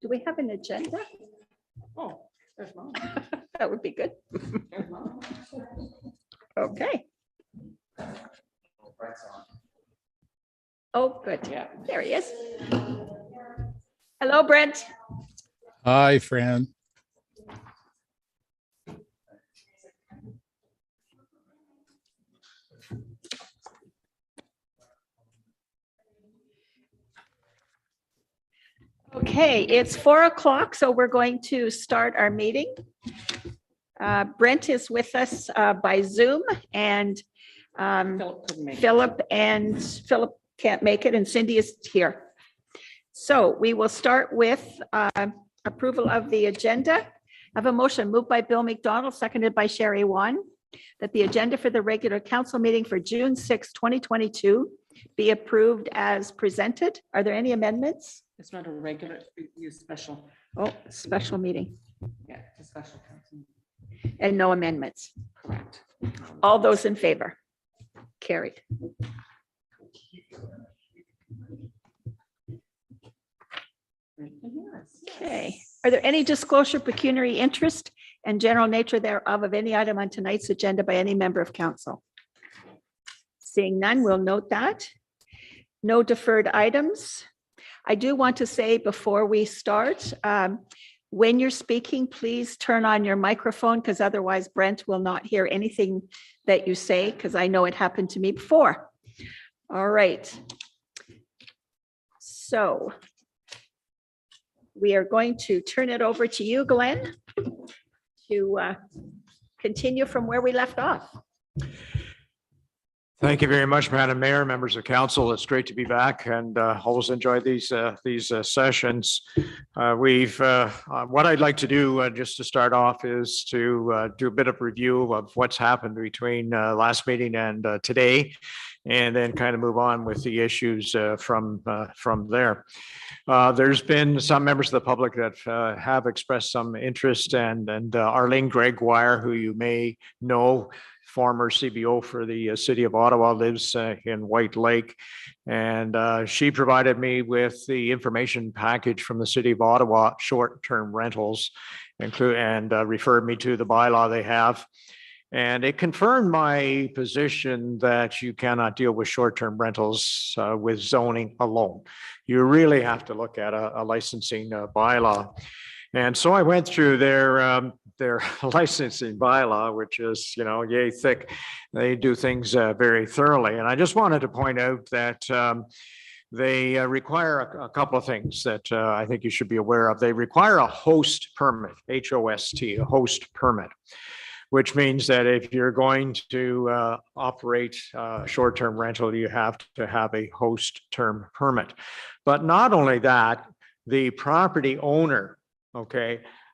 Do we have an agenda? Oh, there's mine. That would be good. There's mine. Okay. Oh, good. Yeah. There he is. Hello, Brent. Hi, Fran. Okay, it's 4 o'clock, so we're going to start our meeting. Brent is with us by Zoom, and Philip couldn't make it. Philip can't make it, and Cindy is here. So we will start with approval of the agenda. I have a motion moved by Bill McDonald, seconded by Sherry Wan, that the agenda for the regular council meeting for June 6, 2022 be approved as presented. Are there any amendments? It's not a regular, use special. Oh, special meeting Yeah, it's a special council. and no amendments. Correct. All those in favor? Carried. Okay. Are there any disclosure, pecuniary interest and general nature thereof of any item on tonight's agenda by any member of council? Seeing none, we'll note that. No deferred items. I do want to say before we start, when you're speaking, please turn on your microphone because otherwise Brent will not hear anything that you say, because I know it happened to me before. All right. So we are going to turn it over to you, Glenn, to continue from where we left off. Thank you very much, Madam Mayor, members of council. It's great to be back and always enjoy these sessions. What I'd like to do just to start off is to do a bit of review of what's happened between last meeting and today, and then kind of move on with the issues from there. There's been some members of the public that have expressed some interest, and Arlene Gregoire, who you may know, former CBO for the city of Ottawa, lives in White Lake. And she provided me with the information package from the city of Ottawa, short-term rentals, and referred me to the bylaw they have. And it confirmed my position that you cannot deal with short-term rentals with zoning alone. You really have to look at a licensing bylaw. And so I went through their licensing bylaw, which is, yay thick. They do things very thoroughly. And I just wanted to point out that they require a couple of things that I think you should be aware of. They require a host permit, H-O-S-T, a host permit, which means that if you're going to operate short-term rental, you have to have a host term permit. But not only that, the property owner,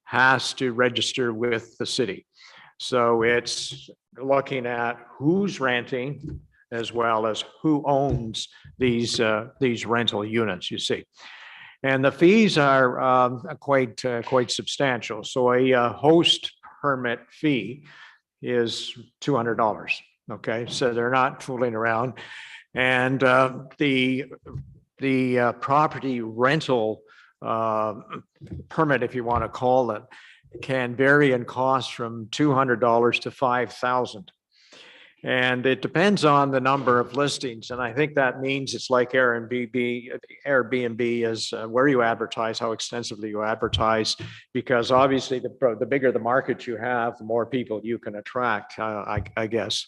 has to register with the city. So it's looking at who's renting as well as who owns these rental units, you see. And the fees are quite substantial. So a host permit fee is $200. So they're not fooling around. And the property rental permit, if you want to call it, can vary in cost from $200 to $5,000. And it depends on the number of listings. And I think that means it's like Airbnb is where you advertise, how extensively you advertise, because obviously the bigger the market you have, the more people you can attract, I guess.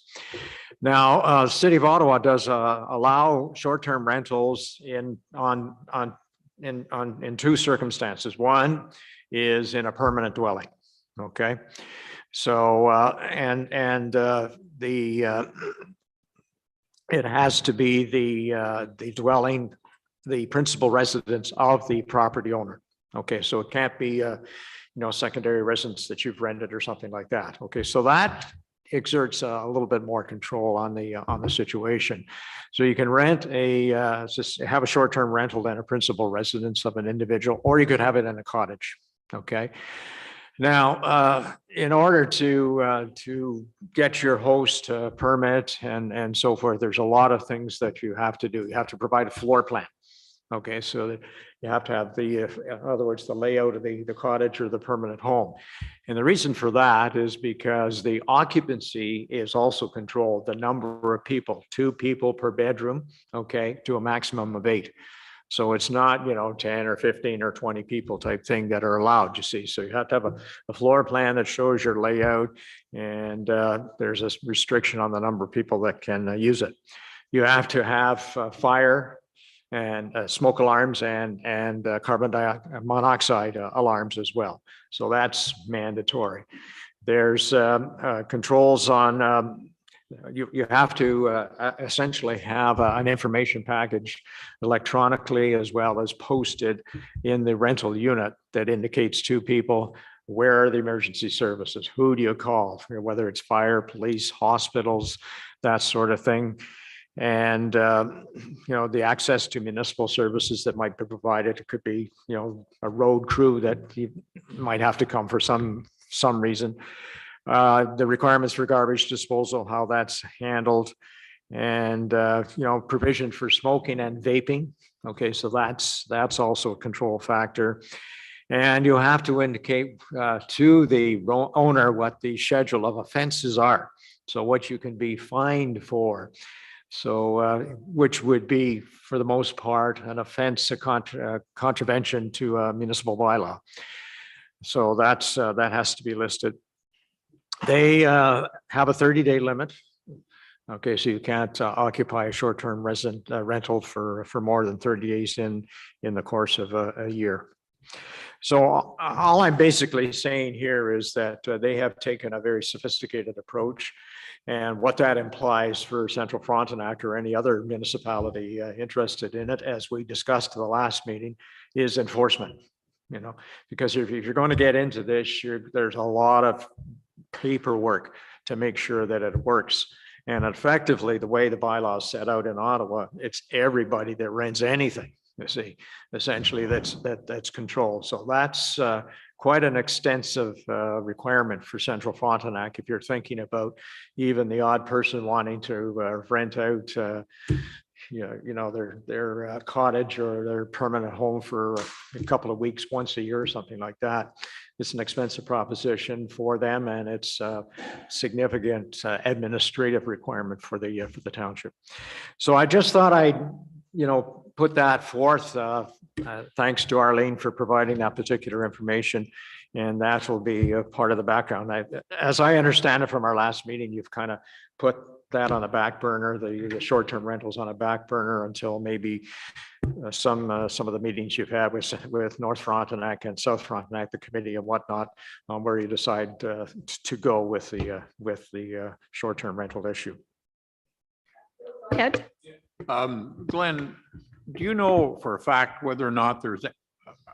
Now, City of Ottawa does allow short-term rentals in two circumstances. One is in a permanent dwelling. So it has to be the dwelling, the principal residence of the property owner. So it can't be secondary residence that you've rented or something like that. So that exerts a little bit more control on the situation. So you can rent have a short-term rental and a principal residence of an individual, or you could have it in a cottage. Now, in order to get your host permit and so forth, there's a lot of things that you have to do. You have to provide a floor plan. Okay, so that you have to have the, in other words, the layout of the cottage or the permanent home. And the reason for that is because the occupancy is also controlled, the number of people, 2 people per bedroom, okay, to a maximum of 8. So it's not, 10 or 15 or 20 people type thing that are allowed, you see. So you have to have a floor plan that shows your layout, and there's a restriction on the number of people that can use it. You have to have fire and smoke alarms and carbon monoxide alarms as well. So that's mandatory. There's controls on, you have to essentially have an information package electronically as well as posted in the rental unit that indicates to people where are the emergency services, who do you call, whether it's fire, police, hospitals, that sort of thing. And, the access to municipal services that might be provided. It could be, a road crew that you might have to come for some reason. The requirements for garbage disposal, how that's handled, and, provision for smoking and vaping. Okay, so that's also a control factor. And you have to indicate to the owner what the schedule of offenses are. So what you can be fined for. So, which would be, for the most part, an offense, a contravention to a municipal bylaw. So that has to be listed. They have a 30-day limit. Okay, so you can't occupy a short-term resident rental for more than 30 days in the course of a year. So all I'm basically saying here is that they have taken a very sophisticated approach. And what that implies for Central Frontenac or any other municipality interested in it, as we discussed at the last meeting, is enforcement. Because if you're going to get into this, there's a lot of paperwork to make sure that it works. And effectively, the way the bylaws set out in Ottawa, it's everybody that rents anything. You see, essentially that's controlled. So that's quite an extensive requirement for Central Frontenac if you're thinking about even the odd person wanting to rent out their cottage or their permanent home for a couple of weeks, once a year or something like that. It's an expensive proposition for them, and it's a significant administrative requirement for the township. So I just thought I'd put that forth. Thanks to Arlene for providing that particular information, and that will be a part of the background. As I understand it from our last meeting, you've kind of put that on the back burner, the short-term rentals on a back burner until maybe some of the meetings you've had with North Frontenac and South Frontenac, the committee and whatnot, where you decide to go with the short-term rental issue. Ed? Glenn, do you know for a fact whether or not there's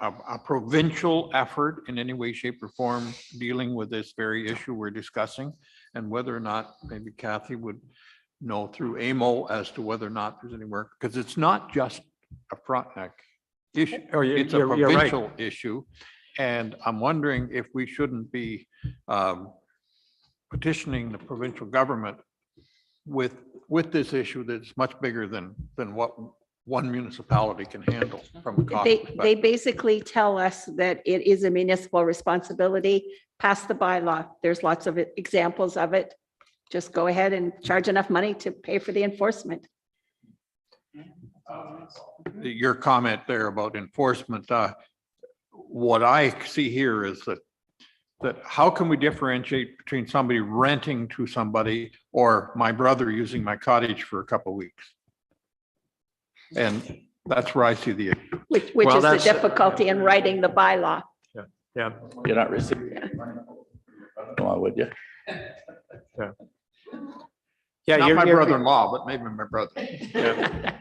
a provincial effort in any way, shape, or form dealing with this very issue we're discussing, and whether or not maybe Kathy would know through AMO as to whether or not there's any work? Because it's not just a Frontenac issue, it's a provincial issue. And I'm wondering if we shouldn't be petitioning the provincial government with this issue that's much bigger than what one municipality can handle from a cost They perspective. basically tell us that it is a municipal responsibility. Pass the bylaw. There's lots of examples of it. Just go ahead and charge enough money to pay for the enforcement. Your comment there about enforcement, what I see here is that how can we differentiate between somebody renting to somebody or my brother using my cottage for a couple of weeks? And that's where I see the issue. Which Well, is the that's- difficulty in writing the bylaw. Yeah. You're not receiving. Why would you? Yeah, Not you're my you're- brother-in-law, but maybe my brother. Yeah.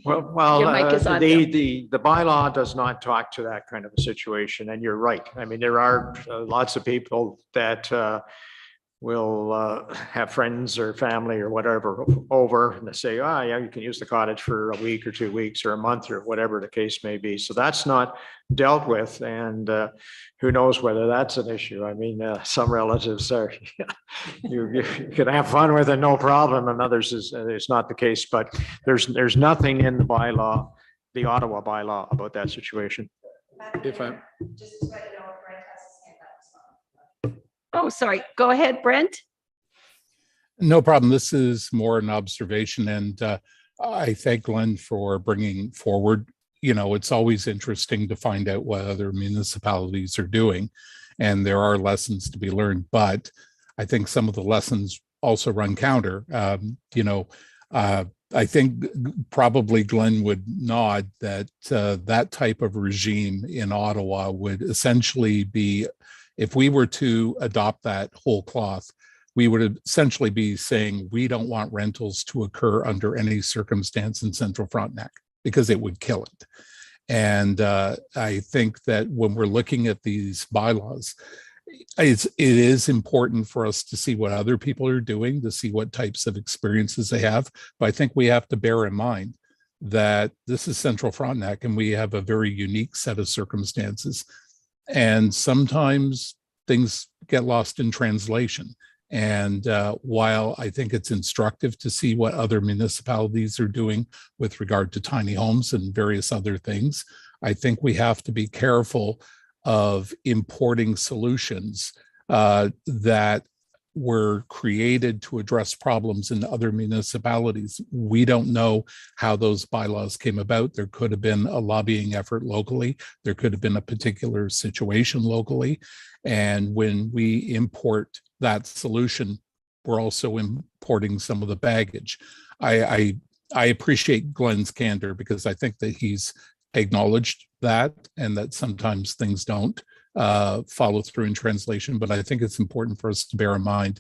Well, Your mic is on the bylaw does not talk to that kind of a situation, and you're right. I mean, there are lots of people that will have friends or family or whatever over, and they say, oh, yeah, you can use the cottage for a week or 2 weeks or a month or whatever the case may be. So that's not dealt with, and who knows whether that's an issue. I mean, some relatives are, you can have fun with it, no problem, and others it's not the case. But there's nothing in the bylaw the Ottawa bylaw about that situation. If I, Oh, sorry. Go ahead, Brent. No problem. This is more an observation, and I thank Glenn for bringing forward. You know, it's always interesting to find out what other municipalities are doing, and there are lessons to be learned. But I think some of the lessons also run counter. I think probably Glenn would nod that that type of regime in Ottawa would essentially be, if we were to adopt that whole cloth, we would essentially be saying we don't want rentals to occur under any circumstance in Central Frontenac because it would kill it. And I think that when we're looking at these bylaws, it is important for us to see what other people are doing, to see what types of experiences they have. But I think we have to bear in mind that this is Central Frontenac and we have a very unique set of circumstances. And sometimes things get lost in translation. And while I think it's instructive to see what other municipalities are doing with regard to tiny homes and various other things, I think we have to be careful of importing solutions that were created to address problems in other municipalities. We don't know how those bylaws came about. There could have been a lobbying effort locally. There could have been a particular situation locally. And when we import that solution, we're also importing some of the baggage. I appreciate Glenn's candor because I think that he's acknowledged that and that sometimes things don't follow through in translation, but I think it's important for us to bear in mind.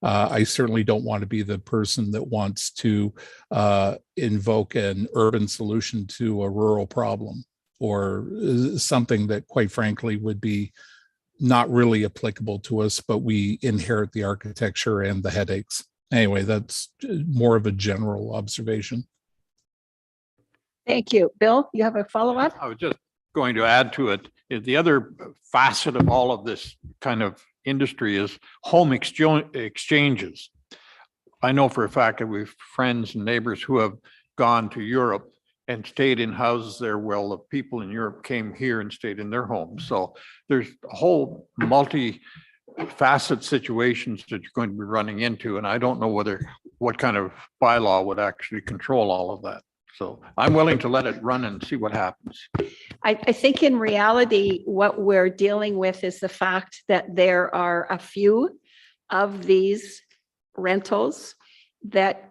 I certainly don't want to be the person that wants to invoke an urban solution to a rural problem or something that quite frankly would be not really applicable to us, but we inherit the architecture and the headaches. Anyway, that's more of a general observation. Thank you. Bill, you have a follow-up? I was just going to add to it, is the other facet of all of this kind of industry is home exchanges. I know for a fact that we've friends and neighbors who have gone to Europe and stayed in houses there. Well, the people in Europe came here and stayed in their homes. So there's a whole multi-facet situations that you're going to be running into. And I don't know what kind of bylaw would actually control all of that. So I'm willing to let it run and see what happens. I think in reality, what we're dealing with is the fact that there are a few of these rentals that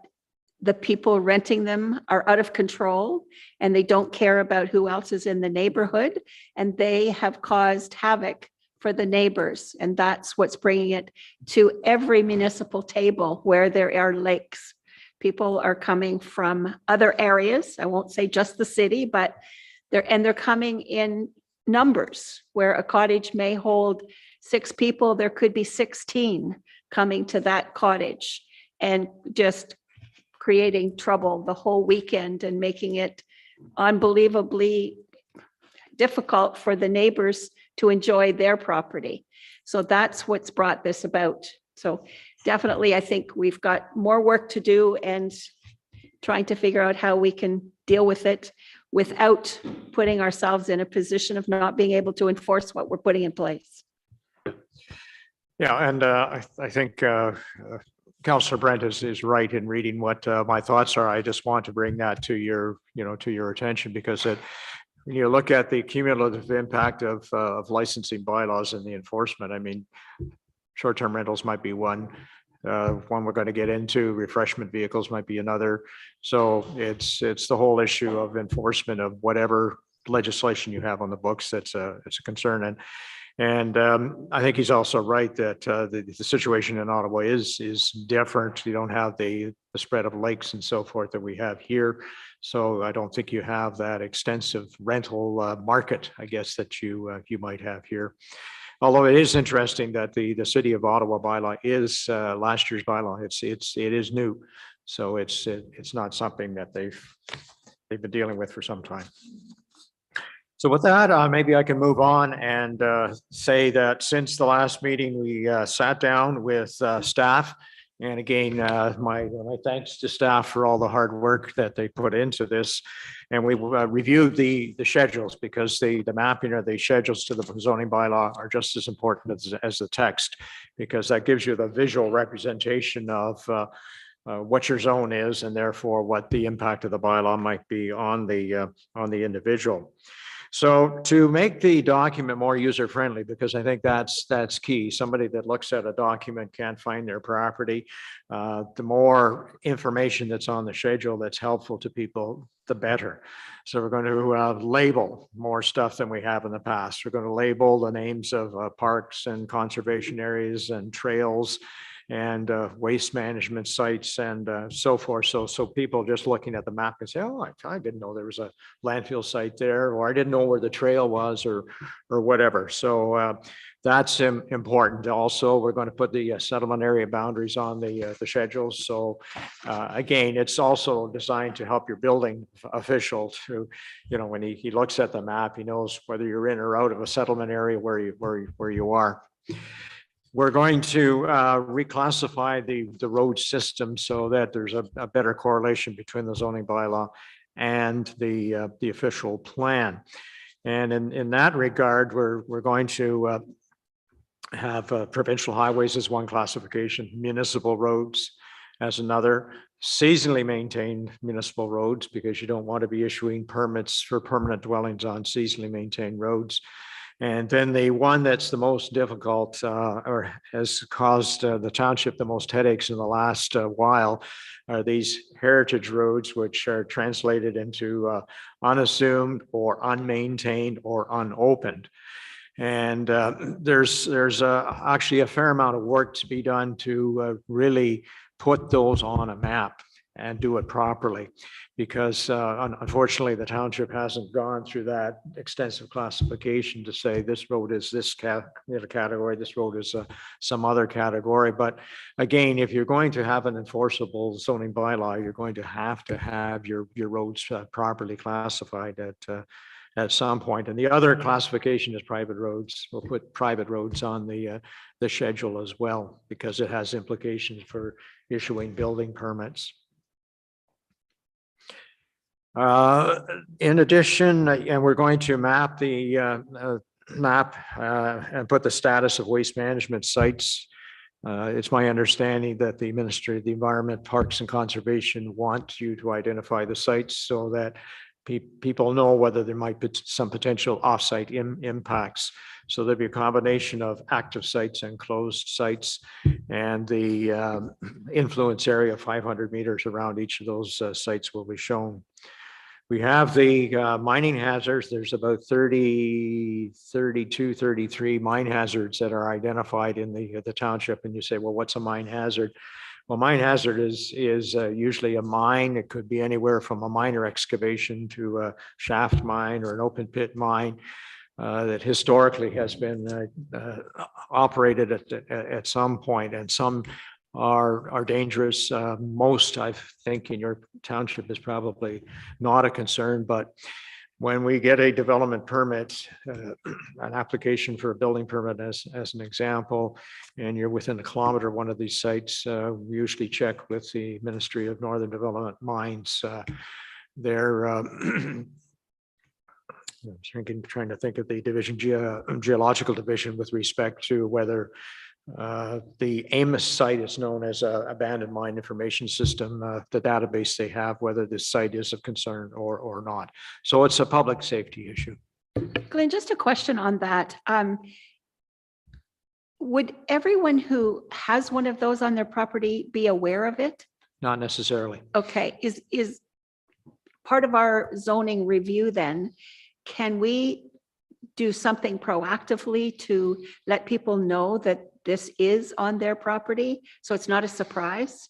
the people renting them are out of control and they don't care about who else is in the neighborhood, and they have caused havoc for the neighbors. And that's what's bringing it to every municipal table where there are lakes. People are coming from other areas. I won't say just the city, but they're coming in numbers where a cottage may hold 6 people. There could be 16 coming to that cottage and just creating trouble the whole weekend and making it unbelievably difficult for the neighbors to enjoy their property. So that's what's brought this about. So definitely, I think we've got more work to do and trying to figure out how we can deal with it without putting ourselves in a position of not being able to enforce what we're putting in place. Yeah, and I think Councillor Brent is right in reading what my thoughts are. I just want to bring that to your attention because when you look at the cumulative impact of licensing bylaws and the enforcement, I mean, short-term rentals might be one we're going to get into. Refreshment vehicles might be another. So it's the whole issue of enforcement of whatever legislation you have on the books that's it's a concern. And I think he's also right that the situation in Ottawa is different. You don't have the spread of lakes and so forth that we have here. So I don't think you have that extensive rental market, I guess, that you might have here. Although it is interesting that the City of Ottawa bylaw is last year's bylaw. It is new, so it's not something that they've been dealing with for some time. So with that, maybe I can move on and say that since the last meeting, we sat down with staff And again, my thanks to staff for all the hard work that they put into this. And we reviewed the schedules, because the mapping of the schedules to the zoning bylaw are just as important as the text, because that gives you the visual representation of what your zone is, and therefore what the impact of the bylaw might be on the individual. So to make the document more user-friendly, because I think that's key. Somebody that looks at a document can't find their property. The more information that's on the schedule that's helpful to people, the better. So we're going to label more stuff than we have in the past. We're going to label the names of parks and conservation areas and trails and waste management sites and so forth. So people just looking at the map can say, oh, I didn't know there was a landfill site there, or I didn't know where the trail was, or whatever. So that's important. Also, we're going to put the settlement area boundaries on the schedules. So again, it's also designed to help your building official to, when he looks at the map, he knows whether you're in or out of a settlement area where you are. We're going to reclassify the road system so that there's a better correlation between the zoning bylaw and the official plan. And in that regard, we're going to have provincial highways as one classification, municipal roads as another, seasonally maintained municipal roads, because you don't want to be issuing permits for permanent dwellings on seasonally maintained roads. And then the one that's the most difficult or has caused the township the most headaches in the last while are these heritage roads, which are translated into unassumed or unmaintained or unopened. And there's actually a fair amount of work to be done to really put those on a map and do it properly, because unfortunately the township hasn't gone through that extensive classification to say this road is this category, this road is some other category. But again, if you're going to have an enforceable zoning bylaw, you're going to have your roads properly classified at some point. And the other classification is private roads. We'll put private roads on the schedule as well, because it has implications for issuing building permits. In addition, and we're going to map the map and put the status of waste management sites. It's my understanding that the Ministry of the Environment, Parks and Conservation want you to identify the sites so that people know whether there might be some potential offsite impacts. So there'll be a combination of active sites and closed sites, and the influence area 500 meters around each of those sites will be shown. We have the mining hazards. There's about 32, 33 mine hazards that are identified in the township. And you say, well, what's a mine hazard? Well, mine hazard is usually a mine. It could be anywhere from a minor excavation to a shaft mine or an open pit mine that historically has been operated at some point, and some are dangerous. Most, I think, in your township is probably not a concern, but when we get a development permit, an application for a building permit as an example, and you're within a kilometer of one of these sites, we usually check with the Ministry of Northern Development Mines. I'm trying to think of the division, geological division, with respect to whether the Amos site is known as a abandoned mine information system, the database they have, whether this site is of concern or not. So it's a public safety issue. Glenn, just a question on that. Would everyone who has one of those on their property be aware of it? Not necessarily. Okay, is part of our zoning review then, can we do something proactively to let people know that this is on their property, so it's not a surprise?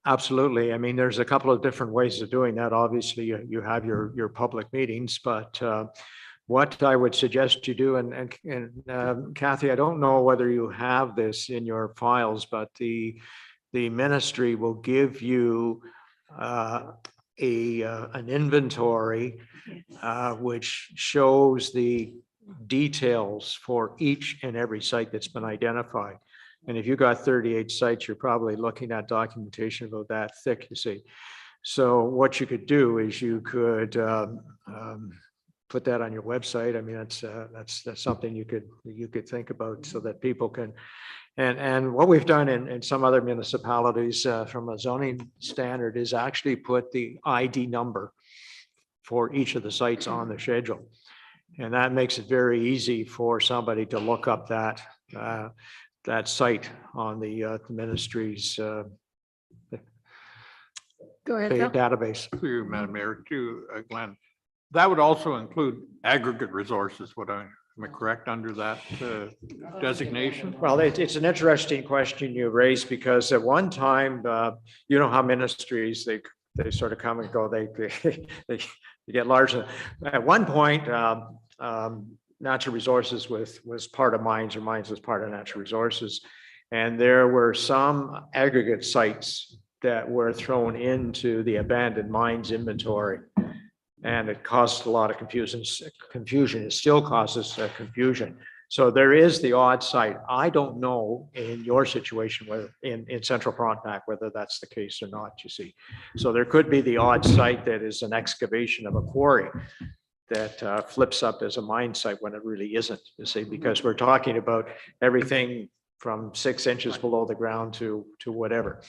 Absolutely. I mean, there's a couple of different ways of doing that. Obviously, you have your public meetings, but what I would suggest you do, and Kathy, I don't know whether you have this in your files, but the ministry will give you an inventory which shows the details for each and every site that's been identified. And if you got 38 sites, you're probably looking at documentation about that thick, you see. So what you could do is you could put that on your website. I mean, that's something you could think about so that people can. And what we've done in some other municipalities from a zoning standard is actually put the ID number for each of the sites on the schedule. And that makes it very easy for somebody to look up that site on the ministry's Go ahead, Phil. database. Through Madam Mayor, to Glenn. That would also include aggregate resources, am I correct under that designation? Well, it's an interesting question you raised because at one time, you know how ministries, they sort of come and go, they get larger. At one point, natural resources was part of mines, or mines was part of natural resources. And there were some aggregate sites that were thrown into the abandoned mines inventory. And it caused a lot of confusion. It still causes confusion. So there is the odd site. I don't know in your situation, whether in Central Frontenac, whether that's the case or not, you see. So there could be the odd site that is an excavation of a quarry that flips up as a mine site when it really isn't, you see, because we're talking about everything from 6 inches below the ground to whatever.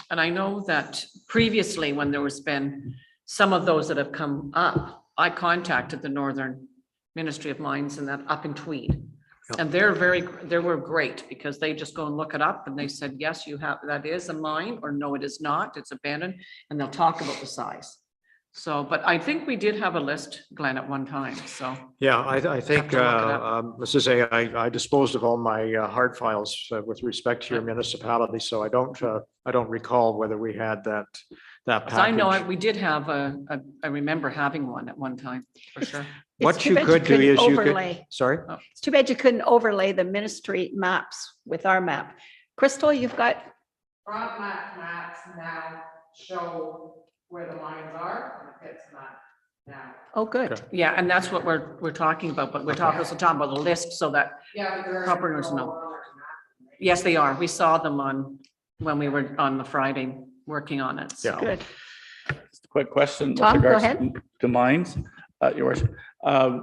And I know that previously when there was been some of those that have come up, I contacted the Northern Ministry of Mines and that up in Tweed. Yep. And they were great because they just go and look it up and they said, yes, you have, that is a mine, or no, it is not, it's abandoned, and they'll talk about the size. So, but I think we did have a list, Glenn, at one time, so. Yeah, I think, to look it let's just say I disposed of all my hard files with respect to your municipality, so I don't recall whether we had that package. I know we did have I remember having one at one time, for sure. What It's too you bad could do couldn't is you could, overlay. sorry? It's too bad you couldn't overlay the ministry maps with our map. Crystal, you've got, Frontenac maps now show where the lines are, and it's not now. oh, good. Okay. Yeah, and that's what we're talking about, but we're also talking about the list so that properties know. Yes, they are. We saw them when we were on the Friday working on it. So. Yeah. Good. Just a quick question. with Tom, go regards ahead. To mines, Your Worship.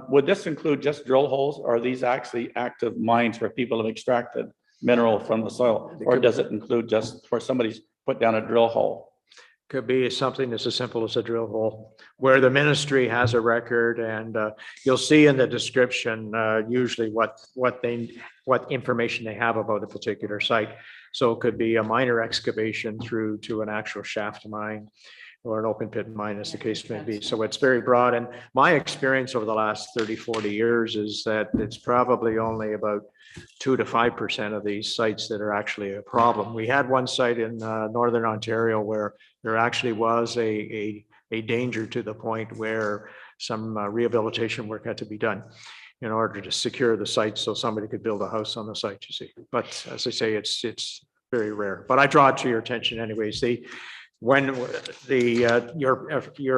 Would this include just drill holes, or are these actually active mines where people have extracted mineral from the soil? Or does it include just where somebody's put down a drill hole? Could be something as simple as a drill hole where the ministry has a record, and you'll see in the description usually what information they have about a particular site. So it could be a minor excavation through to an actual shaft mine or an open pit mine, as the case may be. So it's very broad. And my experience over the last 30, 40 years is that it's probably only about 2 to 5% of these sites that are actually a problem. We had one site in Northern Ontario where there actually was a danger to the point where some rehabilitation work had to be done in order to secure the site so somebody could build a house on the site, you see. But as I say, it's very rare. But I draw it to your attention anyways. Your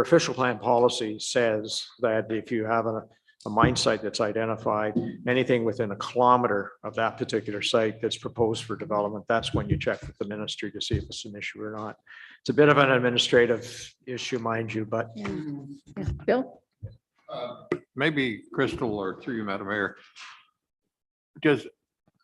official plan policy says that if you have a mine site that's identified, anything within a kilometer of that particular site that's proposed for development, that's when you check with the ministry to see if it's an issue or not. It's a bit of an administrative issue, mind you, but Yeah. Bill? Maybe Crystal, or through you, Madam Mayor. Does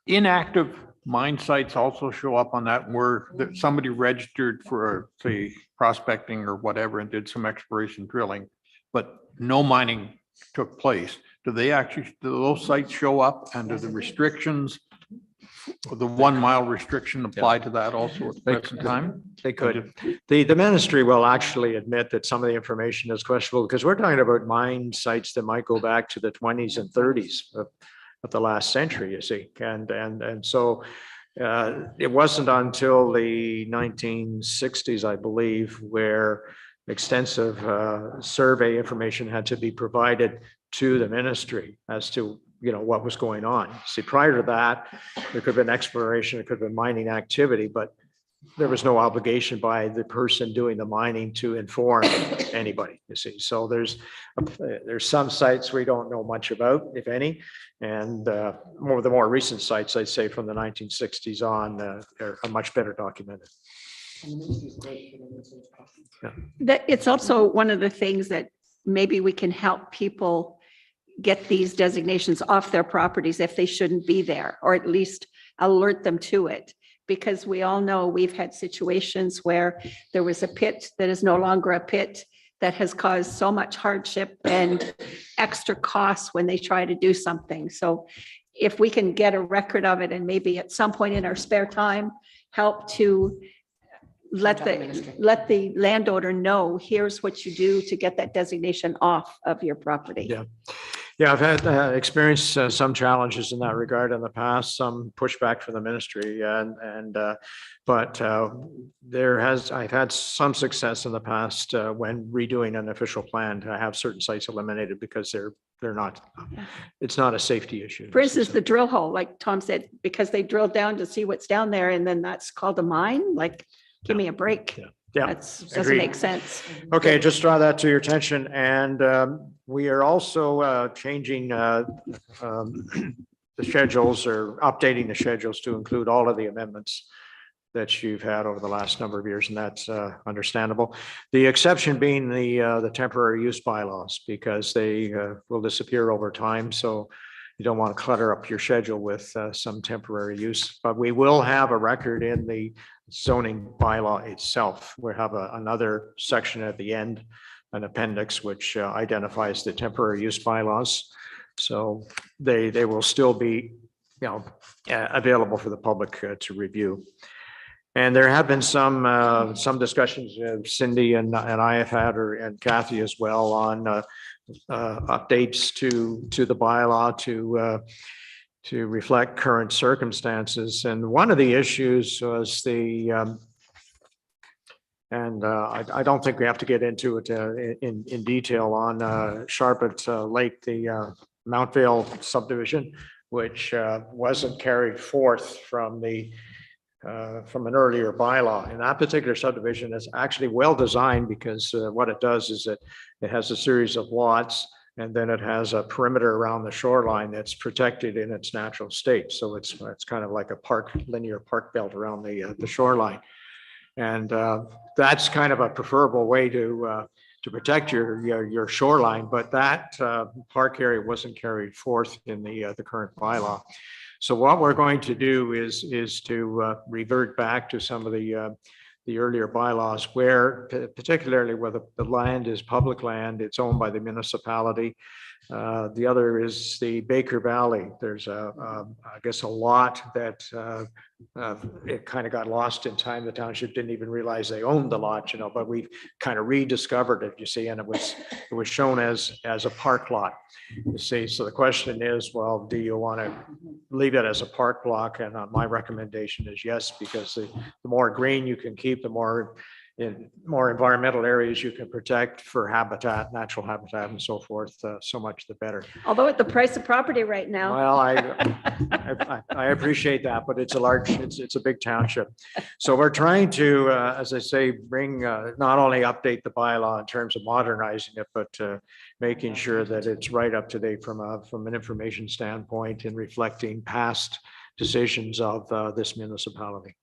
inactive mine sites also show up on that, where somebody registered for, say, prospecting or whatever and did some exploration drilling, but no mining took place? Do those sites show up, and do the restrictions, the 1 mile restriction apply to that also at the present time? they could. The ministry will actually admit that some of the information is questionable because we're talking about mine sites that might go back to the 20s and 30s of the last century, you see. And so it wasn't until the 1960s, I believe, where extensive survey information had to be provided to the ministry as to what was going on. See, prior to that, there could have been exploration, it could have been mining activity, but there was no obligation by the person doing the mining to inform anybody, you see. So there's some sites we don't know much about, if any. And the more recent sites, I'd say from the 1960s on, are much better documented. That it's also one of the things that maybe we can help people get these designations off their properties if they shouldn't be there, or at least alert them to it. Because we all know we've had situations where there was a pit that is no longer a pit that has caused so much hardship and extra costs when they try to do something. So if we can get a record of it and maybe at some point in our spare time, help to let the landowner know, here's what you do to get that designation off of your property. Yeah. Yeah, I've had experienced some challenges in that regard in the past, some pushback from the ministry, but I've had some success in the past when redoing an official plan to have certain sites eliminated because they're not, it's not a safety issue. For instance, the drill hole, like Tom said, because they drilled down to see what's down there and then that's called a mine, like, give me a break. Yeah, That doesn't agreed. make sense. Okay, just draw that to your attention. And we are also changing the schedules or updating the schedules to include all of the amendments that you've had over the last number of years, and that's understandable. The exception being the temporary use bylaws, because they will disappear over time. So you don't want to clutter up your schedule with some temporary use, but we will have a record in the zoning bylaw itself. We'll have another section at the end, an appendix, which identifies the temporary use bylaws. So they will still be, available for the public to review. And there have been some discussions Cindy and I have had, and Kathy as well, on updates to the bylaw to reflect current circumstances. And one of the issues was I don't think we have to get into it in detail on Sharpet Lake, the Mount Vale subdivision, which wasn't carried forth from an earlier bylaw. And that particular subdivision is actually well designed, because what it does is it has a series of lots, and then it has a perimeter around the shoreline that's protected in its natural state. So it's kind of like a linear park belt around the shoreline. And that's kind of a preferable way to protect your shoreline, but that park area wasn't carried forth in the current bylaw. So what we're going to do is to revert back to some of the earlier bylaws, where particularly where the land is public land, it's owned by the municipality. The other is the Baker Valley. There's I guess a lot that it kind of got lost in time. The township didn't even realize they owned the lot, but we kind of rediscovered it, you see, and it was shown as a park lot, you see. So the question is, well, do you want to leave it as a park block? And my recommendation is yes, because the more green you can keep, the more environmental areas you can protect for habitat, natural habitat, and so forth. So much the better. Although at the price of property right now. Well, I appreciate that, but it's a big township. So we're trying to, as I say, bring not only update the bylaw in terms of modernizing it, but making sure that it's right up to date from an information standpoint and reflecting past decisions of this municipality.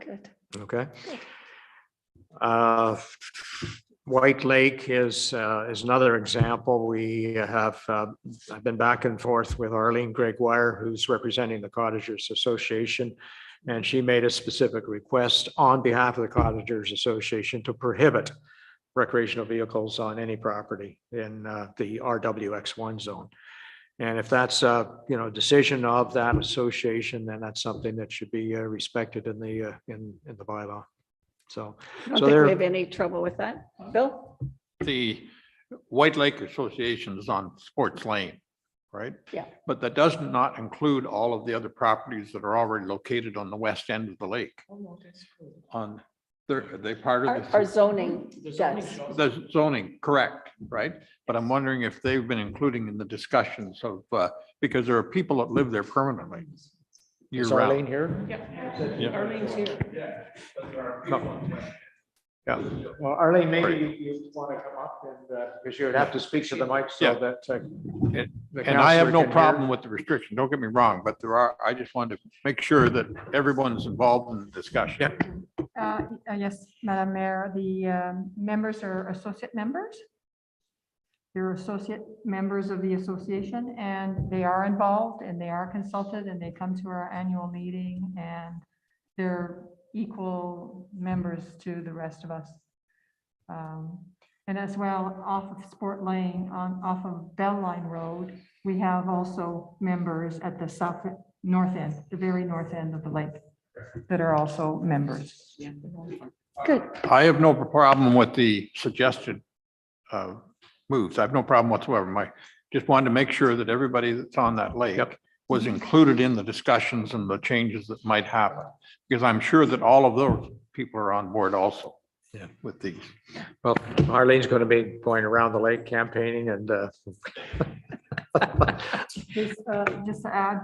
Good. Okay. White Lake is another example. We have I've been back and forth with Arlene Gregoire, who's representing the Cottagers Association, and she made a specific request on behalf of the Cottagers Association to prohibit recreational vehicles on any property in the RWX1 zone. And if that's a decision of that association, then that's something that should be respected in the bylaw. So I don't think we have any trouble with that. Bill? The White Lake Association is on Sports Lane, right? Yeah. But that does not include all of the other properties that are already located on the west end of the lake. They part of Our zoning does. the zoning, correct, right? But I'm wondering if they've been including in the discussions of, because there are people that live there permanently. Is year Arlene round. here? Yeah. Arlene's here. Yeah, well, Arlene, maybe you want to come up and, because you would have to speak to the mic so Yeah. that. The And I have counselor no can hear. problem with the restriction, don't get me wrong, but I just wanted to make sure that everyone's involved in the discussion. Yes, Madam Mayor, the members are associate members. They're associate members of the association and they are involved and they are consulted and they come to our annual meeting and they're equal members to the rest of us. And as well, off of Sport Lane, off of Bell Line Road, we have also members at the north end, the very north end of the lake that are also members. Good. I have no problem with the suggested moves. I have no problem whatsoever. Just wanted to make sure that everybody that's on that lake was included in the discussions and the changes that might happen. Because I'm sure that all of those people are on board also with these. Well, Arlene's going to be going around the lake campaigning and. Just to add,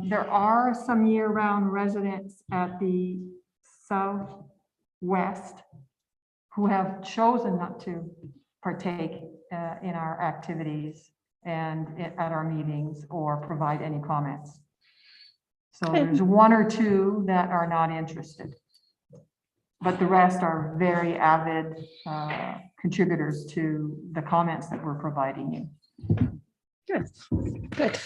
there are some year-round residents at the southwest who have chosen not to partake in our activities and at our meetings or provide any comments. So there's one or two that are not interested. But the rest are very avid contributors to the comments that we're providing you. Good. Good.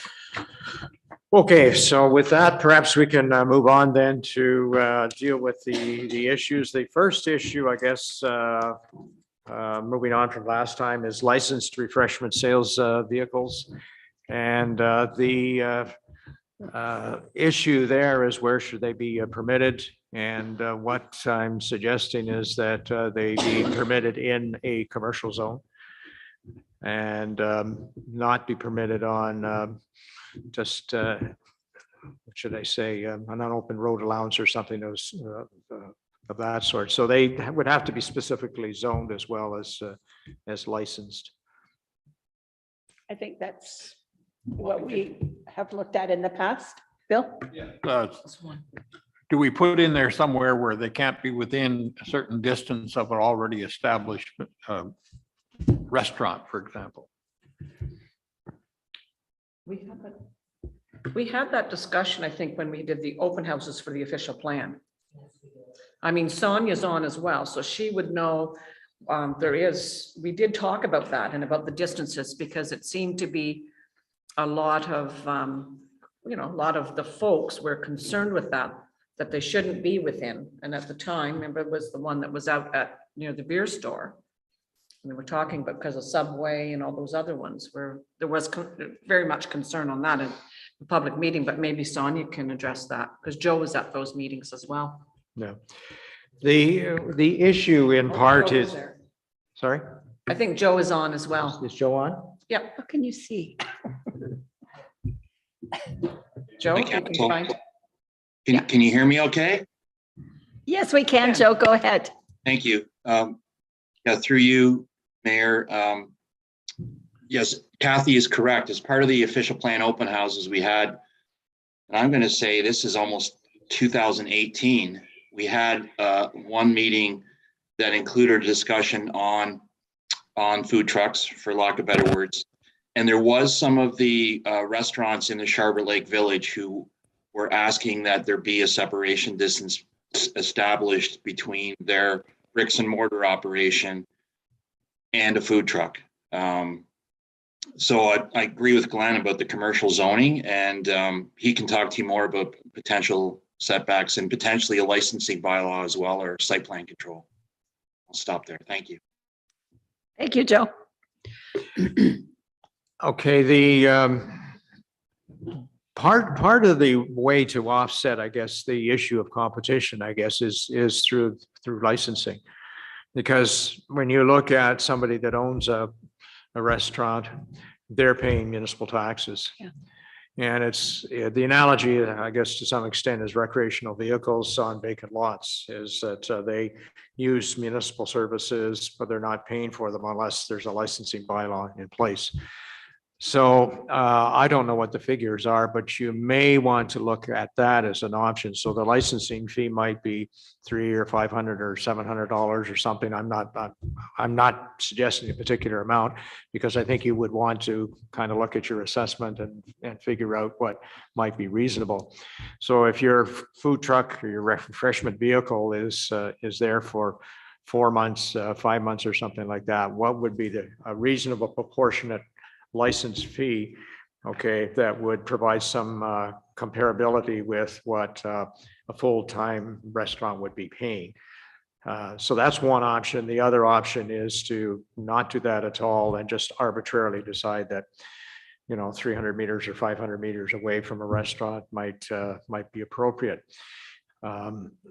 Okay, so with that, perhaps we can move on then to deal with the issues. The first issue, I guess, moving on from last time, is licensed refreshment sales vehicles. And the issue there is where should they be permitted? And what I'm suggesting is that they be permitted in a commercial zone and not be permitted on just, what should I say, an unopened road allowance or something of that sort. So they would have to be specifically zoned as well as licensed. I think that's what we have looked at in the past. Bill? Do we put in there somewhere where they can't be within a certain distance of an already established restaurant, for example? We had that discussion, I think, when we did the open houses for the official plan. I mean, Sonia's on as well, so she would know. We did talk about that and about the distances because it seemed to be a lot of, a lot of the folks were concerned with that they shouldn't be within. And at the time, remember, it was the one that was out at near the beer store. And we were talking about because of Subway and all those other ones where there was very much concern on that in the public meeting, but maybe Sonia can address that because Joe was at those meetings as well. No. The issue in part is, sorry? I think Joe is on as well. Is Joe on? Yep. What can you see? Joe, Hi, you can Council. find. Can you hear me okay? Yes, we can, Joe. Go ahead. Thank you. Yeah, through you, Mayor. Yes, Kathy is correct. As part of the official plan open houses we had, and I'm going to say this is almost 2018, we had one meeting that included a discussion on food trucks, for lack of better words. And there was some of the restaurants in the Charlotte Lake Village who were asking that there be a separation distance established between their bricks and mortar operation and a food truck. So I agree with Glenn about the commercial zoning, and he can talk to you more about potential setbacks and potentially a licensing bylaw as well, or site plan control. I'll stop there. Thank you. Thank you, Joe. Okay, the part of the way to offset, I guess, the issue of competition, I guess, is through licensing. Because when you look at somebody that owns a restaurant, they're paying municipal taxes. Yeah. And it's the analogy, I guess, to some extent, is recreational vehicles on vacant lots, is that they use municipal services, but they're not paying for them unless there's a licensing bylaw in place. So I don't know what the figures are, but you may want to look at that as an option. So the licensing fee might be $300 or $500 or $700 or something. I'm not suggesting a particular amount because I think you would want to kind of look at your assessment and figure out what might be reasonable. So if your food truck or your refreshment vehicle is there for 4 months, 5 months or something like that, what would be a reasonable proportionate license fee, okay, that would provide some comparability with what a full-time restaurant would be paying. So that's one option. The other option is to not do that at all and just arbitrarily decide that, 300 meters or 500 meters away from a restaurant might be appropriate.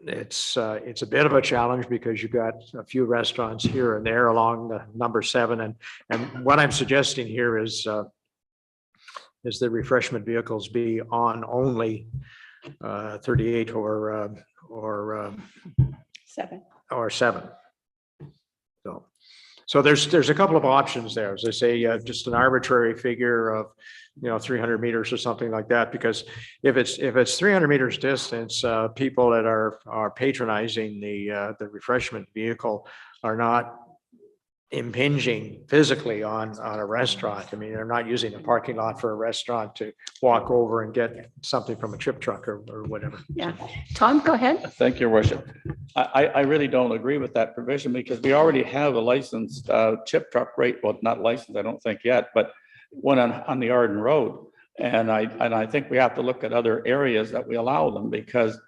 It's a bit of a challenge because you've got a few restaurants here and there along the number 7. And what I'm suggesting here is the refreshment vehicles be on only 38 or 7. So there's a couple of options there. As I say, just an arbitrary figure of 300 meters or something like that, because if it's 300 meters distance, people that are patronizing the refreshment vehicle are not impinging physically on a restaurant. I mean, they're not using a parking lot for a restaurant to walk over and get something from a chip truck or whatever. Yeah. Tom, go ahead. Thank you, Your Worship. I really don't agree with that provision because we already have a licensed chip truck rate. Well, not licensed, I don't think yet, but one on the Arden Road. And I think we have to look at other areas that we allow them because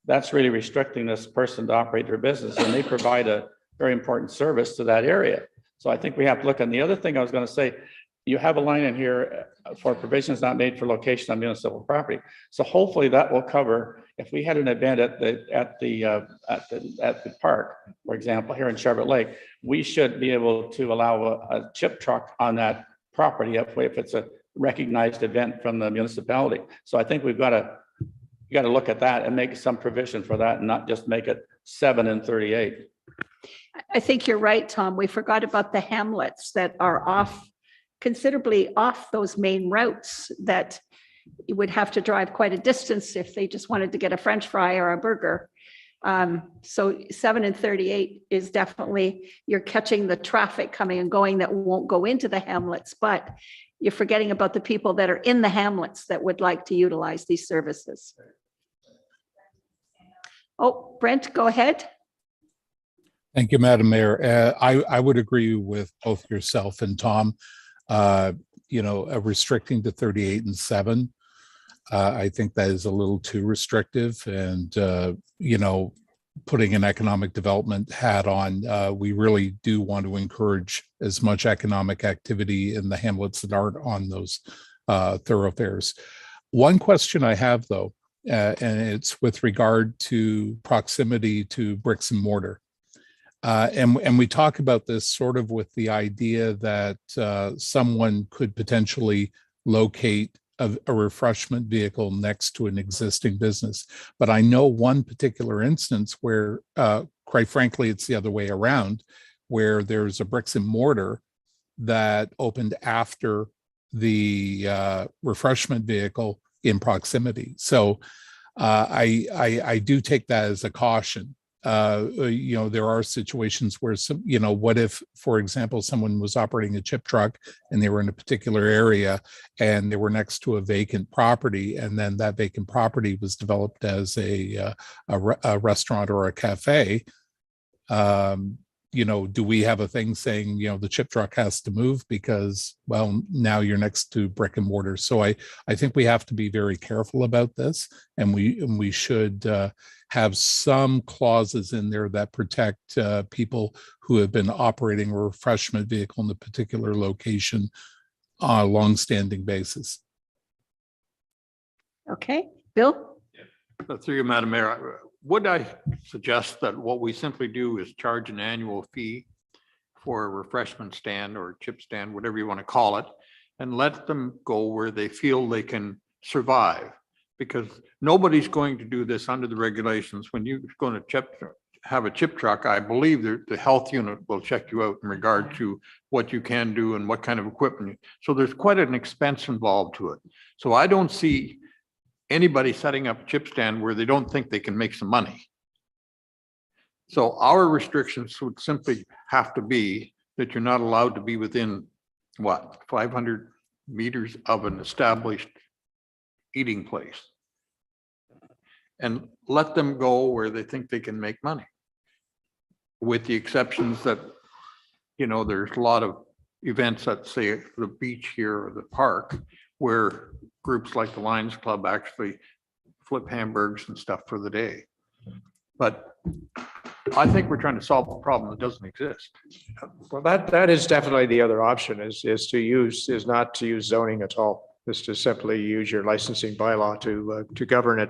that's really restricting this person to operate their business and they provide a very important service to that area. So I think we have to look. And the other thing I was going to say, you have a line in here for provisions not made for location on municipal property. So hopefully that will cover if we had an event at the park, for example, here in Charlotte Lake, we should be able to allow a chip truck on that property if it's a recognized event from the municipality. So I think you got to look at that and make some provision for that and not just make it 7 and 38. I think you're right, Tom. We forgot about the hamlets that are considerably off those main routes that you would have to drive quite a distance if they just wanted to get a French fry or a burger. So 7 and 38 is definitely, you're catching the traffic coming and going that won't go into the hamlets, but you're forgetting about the people that are in the hamlets that would like to utilize these services. Oh, Brent, go ahead. Thank you, Madam Mayor. I would agree with both yourself and Tom. Restricting to 38 and 7. I think that is a little too restrictive and, putting an economic development hat on, we really do want to encourage as much economic activity in the hamlets that aren't on those thoroughfares. One question I have though, and it's with regard to proximity to bricks and mortar. And we talk about this sort of with the idea that someone could potentially locate a refreshment vehicle next to an existing business. But I know one particular instance where, quite frankly, it's the other way around, where there's a bricks and mortar that opened after the refreshment vehicle in proximity. So I do take that as a caution. There are situations where what if, for example, someone was operating a chip truck and they were in a particular area and they were next to a vacant property, and then that vacant property was developed as a restaurant or a cafe. Do we have a thing saying, the chip truck has to move because, well, now you're next to brick and mortar. So I think we have to be very careful about this, and we should have some clauses in there that protect people who have been operating a refreshment vehicle in a particular location on a longstanding basis. Okay, Bill? Through you, Madam Mayor, would I suggest that what we simply do is charge an annual fee for a refreshment stand or chip stand, whatever you want to call it, and let them go where they feel they can survive? Because nobody's going to do this under the regulations. When you go to have a chip truck, I believe the health unit will check you out in regard to what you can do and what kind of equipment. So there's quite an expense involved to it. So I don't see anybody setting up a chip stand where they don't think they can make some money. So our restrictions would simply have to be that you're not allowed to be within, what, 500 meters of an established eating place. And let them go where they think they can make money. With the exceptions that, you know, there's a lot of events at, say, the beach here or the park, where groups like the Lions Club actually flip hamburgers and stuff for the day. But I think we're trying to solve a problem that doesn't exist. Well, that is definitely the other option is not to use zoning at all. Is to simply use your licensing bylaw to govern it.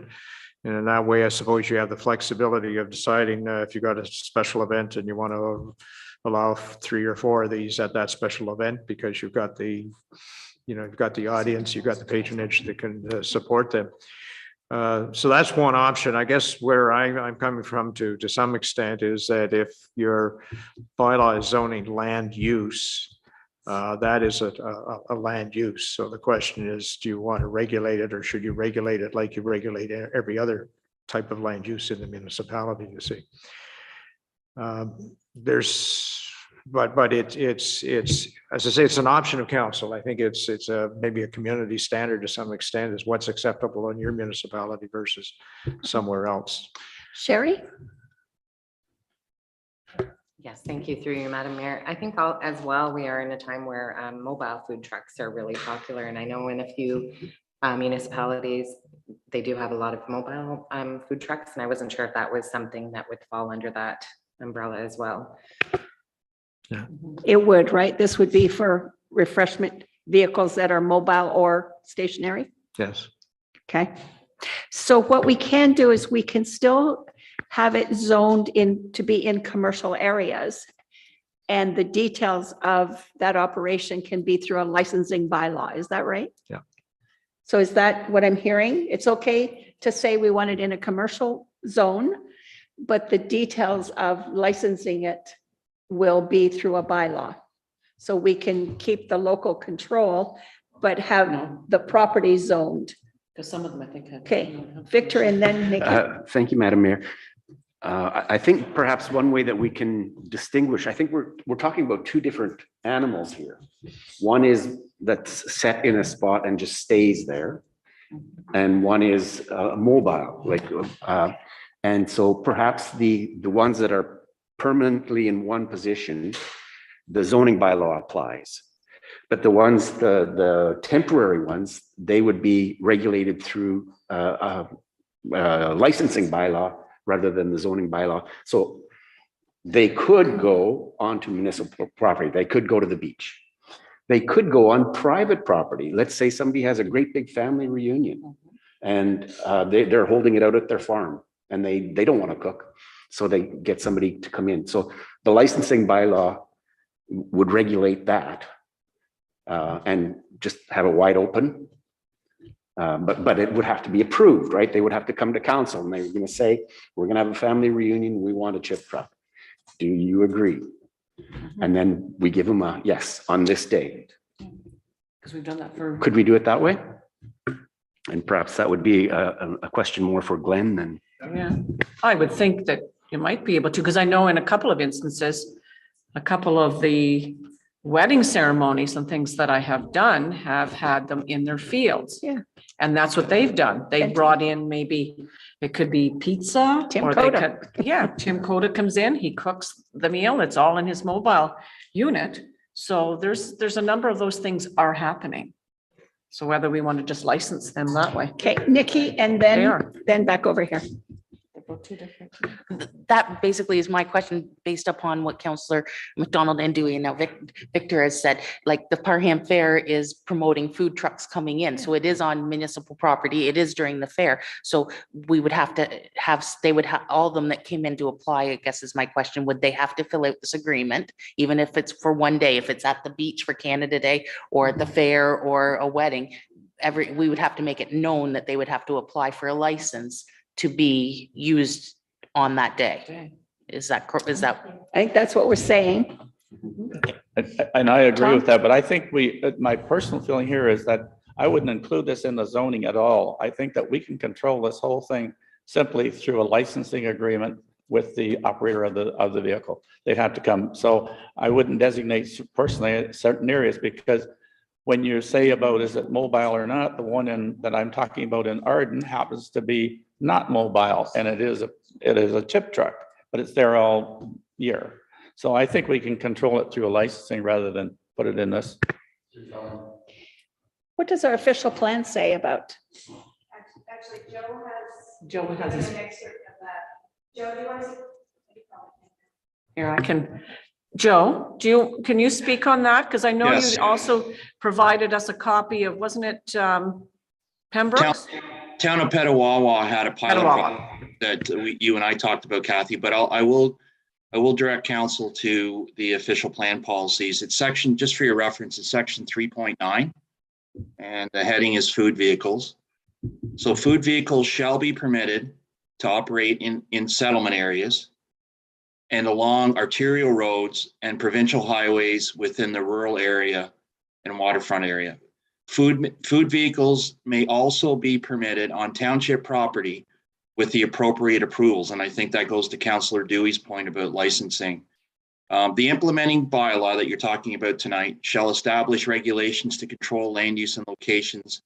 And in that way, I suppose you have the flexibility of deciding if you got a special event and you want to allow 3 or 4 of these at that special event because you've got the, you've got the audience, you've got the patronage that can support them. So that's one option. I guess where I'm coming from to some extent is that if your bylaw is zoning land use, that is a land use. So the question is, do you want to regulate it or should you regulate it like you regulate every other type of land use in the municipality, you see? But it's as I say, it's an option of council. I think it's maybe a community standard to some extent is what's acceptable in your municipality versus somewhere else. Sherry? Yes, thank you through you, Madam Mayor. I think as well, we are in a time where mobile food trucks are really popular. And I know in a few municipalities, they do have a lot of mobile food trucks. And I wasn't sure if that was something that would fall under that umbrella as well. Yeah, It would, right? This would be for refreshment vehicles that are mobile or stationary? yes. Okay. So what we can do is we can still have it zoned in to be in commercial areas. And the details of that operation can be through a licensing bylaw. Is that right? Yeah. So is that what I'm hearing? It's okay to say we want it in a commercial zone, but the details of licensing it will be through a bylaw. So we can keep the local control, but have No. the property zoned. Because some of them, I think. Okay, Victor, and then Nikki. Thank you, Madam Mayor. I think perhaps one way that we can distinguish, I think we're talking about 2 different animals here. One is that's set in a spot and just stays there. And one is mobile, and so perhaps the ones that are permanently in one position, the zoning bylaw applies. But the ones, the temporary ones, they would be regulated through licensing bylaw rather than the zoning bylaw. So they could go onto municipal property. They could go to the beach. They could go on private property. Let's say somebody has a great big family reunion and they're holding it out at their farm and they don't want to cook. So they get somebody to come in. So the licensing bylaw would regulate that and just have it wide open. But it would have to be approved, right? They would have to come to council and they're going to say, we're going to have a family reunion. We want a chip truck. Do you agree? And then we give them a yes on this day. Because we've done that for. Could we do it that way? And perhaps that would be a question more for Glenn than. Yeah, I would think that you might be able to, because I know in a couple of instances, a couple of the wedding ceremonies and things that I have done have had them in their fields. Yeah. And that's what they've done. They And- brought in maybe, it could be pizza. Tim or they Coda. could- Yeah, Tim Coda comes in, he cooks the meal, it's all in his mobile unit. So there's a number of those things are happening. So whether we want to just license them that way. Okay, Nikki, and They are. then back over here. They're both two different. That basically is my question based upon what Councillor McDonald and Dewey and now Victor has said, like the Parham Fair is promoting food trucks coming in. So it is on municipal property. It is during the fair. So we would have to have, they would have all of them that came in to apply, I guess is my question. Would they have to fill out this agreement, even if it's for one day, if it's at the beach for Canada Day or at the fair or a wedding? We would have to make it known that they would have to apply for a license to be used on that day. Is that, is that? I think that's what we're saying. And I agree Tom? with that, but I think my personal feeling here is that I wouldn't include this in the zoning at all. I think that we can control this whole thing simply through a licensing agreement with the operator of the vehicle. They'd have to come. So I wouldn't designate personally certain areas, because when you say about is it mobile or not, the one that I'm talking about in Arden happens to be not mobile, and it is a chip truck, but it's there all year. So I think we can control it through a licensing rather than put it in this. What does our official plan say about? Actually, Joe has his. Joe, do you want to? Here, I can, Joe, can you speak on that? Because I know Yes. you also provided us a copy of, wasn't it Pembroke's? Town of Petawawa had a pilot Petawawa. project that you and I talked about, Kathy, but I will direct council to the official plan policies. It's section, just for your reference, it's section 3.9. And the heading is food vehicles. So food vehicles shall be permitted to operate in settlement areas and along arterial roads and provincial highways within the rural area and waterfront area. Food vehicles may also be permitted on township property with the appropriate approvals. And I think that goes to Councillor Dewey's point about licensing. The implementing bylaw that you're talking about tonight shall establish regulations to control land use and locations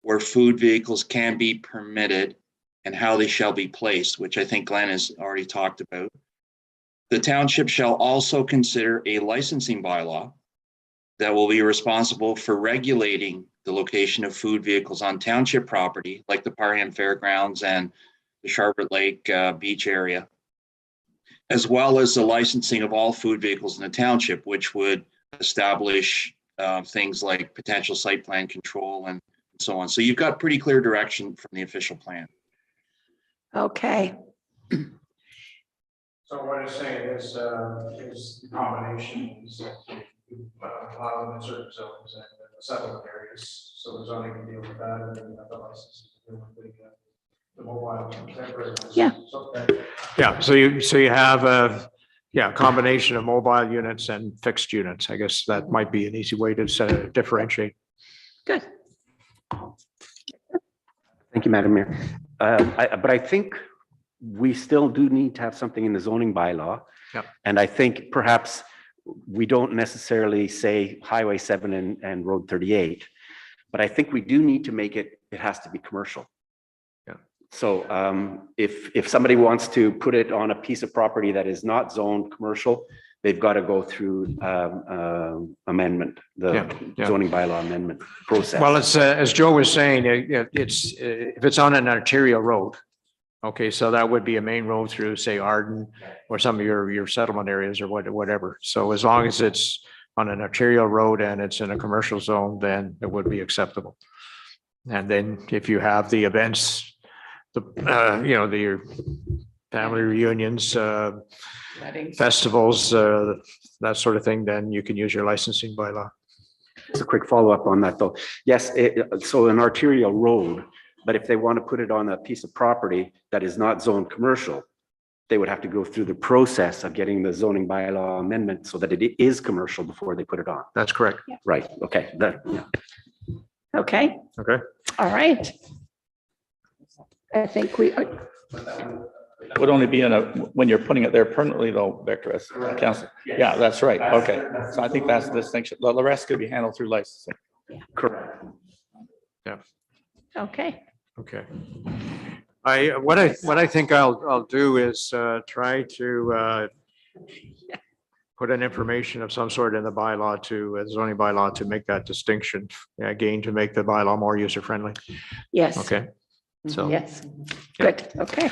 where food vehicles can be permitted and how they shall be placed, which I think Glenn has already talked about. The township shall also consider a licensing bylaw that will be responsible for regulating the location of food vehicles on township property, like the Parham Fairgrounds and the Charlotte Lake Beach area, as well as the licensing of all food vehicles in the township, which would establish things like potential site plan control and so on. So you've got pretty clear direction from the official plan. Okay, So what it's saying is the combination is allow them in certain zones and settlement areas. So the zoning can deal with that, and then you have the license to deal with the mobile temporary ones. Yeah. Yeah, so you have a combination of mobile units and fixed units. I guess that might be an easy way to differentiate. good. Thank you, Madam Mayor. But I think we still do need to have something in the zoning bylaw. Yep. And I think perhaps we don't necessarily say Highway 7 and Road 38, but I think we do need to make it has to be commercial. Yeah. So if somebody wants to put it on a piece of property that is not zoned commercial, they've got to go through amendment, the zoning bylaw amendment process. Well, it's as Joe was saying, it's if it's on an arterial road. Okay, so that would be a main road through, say, Arden or some of your settlement areas or whatever. So as long as it's on an arterial road and it's in a commercial zone, then it would be acceptable. And then if you have the events, your family reunions, festivals, that sort of thing, then you can use your licensing bylaw. Just a quick follow-up on that, though. Yes, so an arterial road, but if they want to put it on a piece of property that is not zoned commercial, they would have to go through the process of getting the zoning bylaw amendment so that it is commercial before they put it on. That's correct. Right, okay. Okay, Okay. all right. I think we, It would only be when you're putting it there permanently though, Victor, as council. Yeah, that's right. Okay. So I think that's the distinction. The rest could be handled through licensing. Correct. okay. Okay. What I think I'll do is try to put an information of some sort in the bylaw to zoning bylaw to make that distinction, again, to make the bylaw more user friendly. Yes. Okay. So. Yes, good, okay.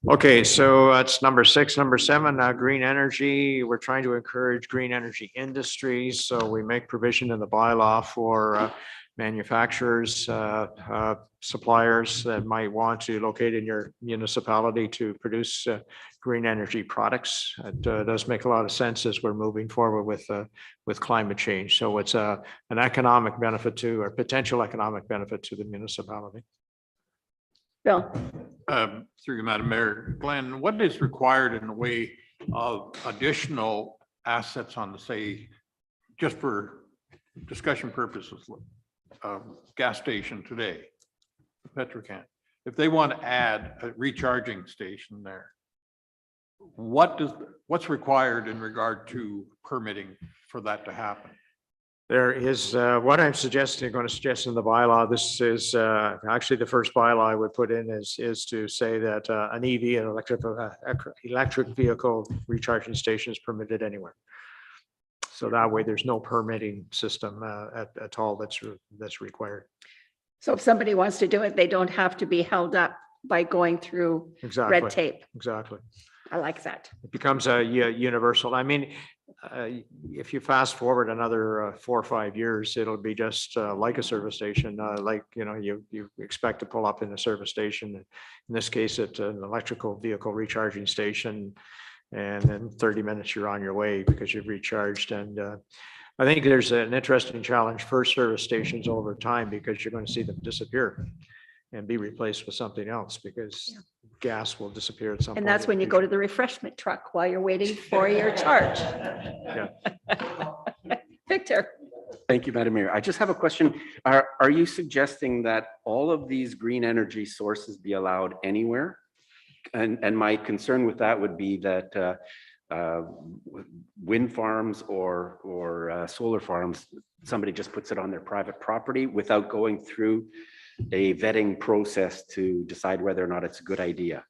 Okay, so that's number 6. Number 7, green energy. We're trying to encourage green energy industries. So we make provision in the bylaw for manufacturers, suppliers that might want to locate in your municipality to produce green energy products. It does make a lot of sense as we're moving forward with climate change. So it's an economic benefit to, or potential economic benefit to the municipality. Bill, Through you, Madam Mayor, Glenn, what is required in the way of additional assets on the, say, just for discussion purposes, gas station today, Petrocan, if they want to add a recharging station there, what's required in regard to permitting for that to happen? There is, what I'm suggesting, going to suggest in the bylaw, this is actually the first bylaw I would put in is to say that an EV, an electric vehicle recharging station is permitted anywhere. So that way there's no permitting system at all that's required. so if somebody wants to do it, they don't have to be held up by going through Exactly. red tape. Exactly. I like that. It becomes a universal. I mean, if you fast forward another 4 or 5 years, it'll be just like a service station, like, you expect to pull up in a service station. In this case, it's an electrical vehicle recharging station. And in 30 minutes, you're on your way because you've recharged. And I think there's an interesting challenge for service stations over time because you're going to see them disappear and be replaced with something else because gas will disappear at some point. And that's when you go to the refreshment truck while you're waiting for your charge. Yeah. Victor, Thank you, Madam Mayor. I just have a question. Are you suggesting that all of these green energy sources be allowed anywhere? And my concern with that would be that wind farms or solar farms, somebody just puts it on their private property without going through a vetting process to decide whether or not it's a good idea.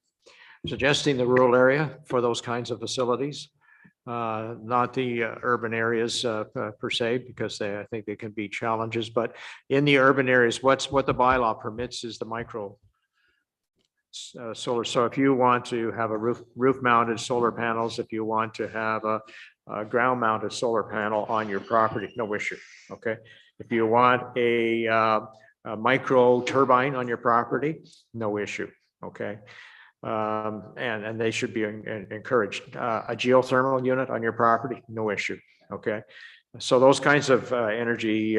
Suggesting the rural area for those kinds of facilities, not the urban areas per se, because I think they can be challenges. But in the urban areas, what the bylaw permits is the micro solar. So if you want to have a roof mounted solar panels, if you want to have a ground mounted solar panel on your property, no issue. Okay. If you want a micro turbine on your property, no issue. Okay. And they should be encouraged. A geothermal unit on your property, no issue. Okay. So those kinds of energy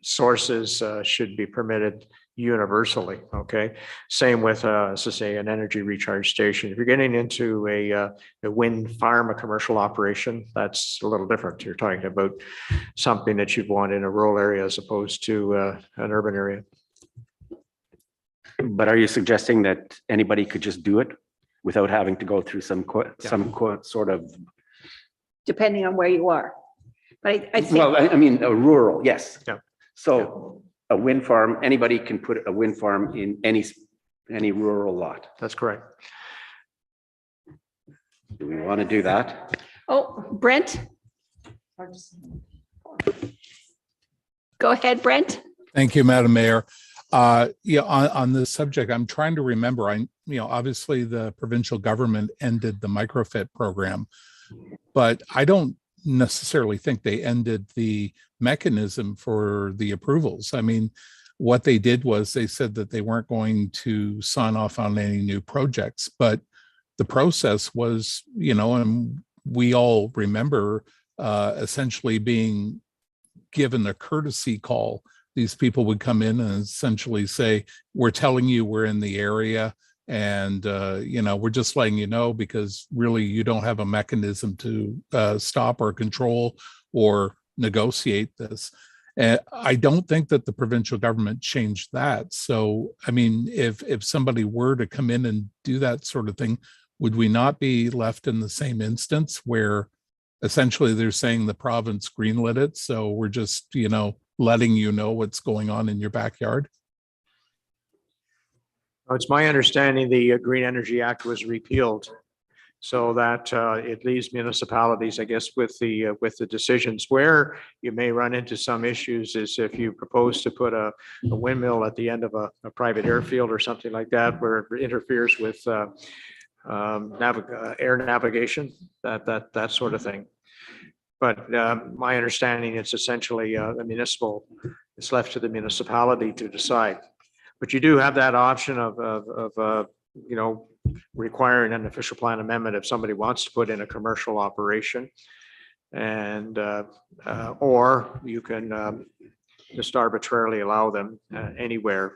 sources should be permitted universally. Okay. Same with, as I say, an energy recharge station. If you're getting into a wind farm, a commercial operation, that's a little different. You're talking about something that you'd want in a rural area as opposed to an urban area. But are you suggesting that anybody could just do it without having to go through some sort of? depending on where you are. But I think. Well, I mean, a rural, yes. Yeah. So a wind farm, anybody can put a wind farm in any rural lot. That's correct. Do we want to do that? Oh, Brent? Go ahead, Brent. Thank you, Madam Mayor. Yeah, on this subject, I'm trying to remember, obviously the provincial government ended the microfit program, but I don't necessarily think they ended the mechanism for the approvals. I mean, what they did was they said that they weren't going to sign off on any new projects, but the process was, and we all remember essentially being given a courtesy call. These people would come in and essentially say, we're telling you we're in the area and, we're just letting you know because really you don't have a mechanism to stop or control or negotiate this. And I don't think that the provincial government changed that. So, I mean, if somebody were to come in and do that sort of thing, would we not be left in the same instance where essentially they're saying the province greenlit it? So we're just, letting you know what's going on in your backyard? It's my understanding the Green Energy Act was repealed so that it leaves municipalities, I guess, with the decisions. Where you may run into some issues is if you propose to put a windmill at the end of a private airfield or something like that, where it interferes with air navigation, that sort of thing. But my understanding, it's essentially it's left to the municipality to decide. But you do have that option of requiring an official plan amendment if somebody wants to put in a commercial operation. And or you can just arbitrarily allow them anywhere.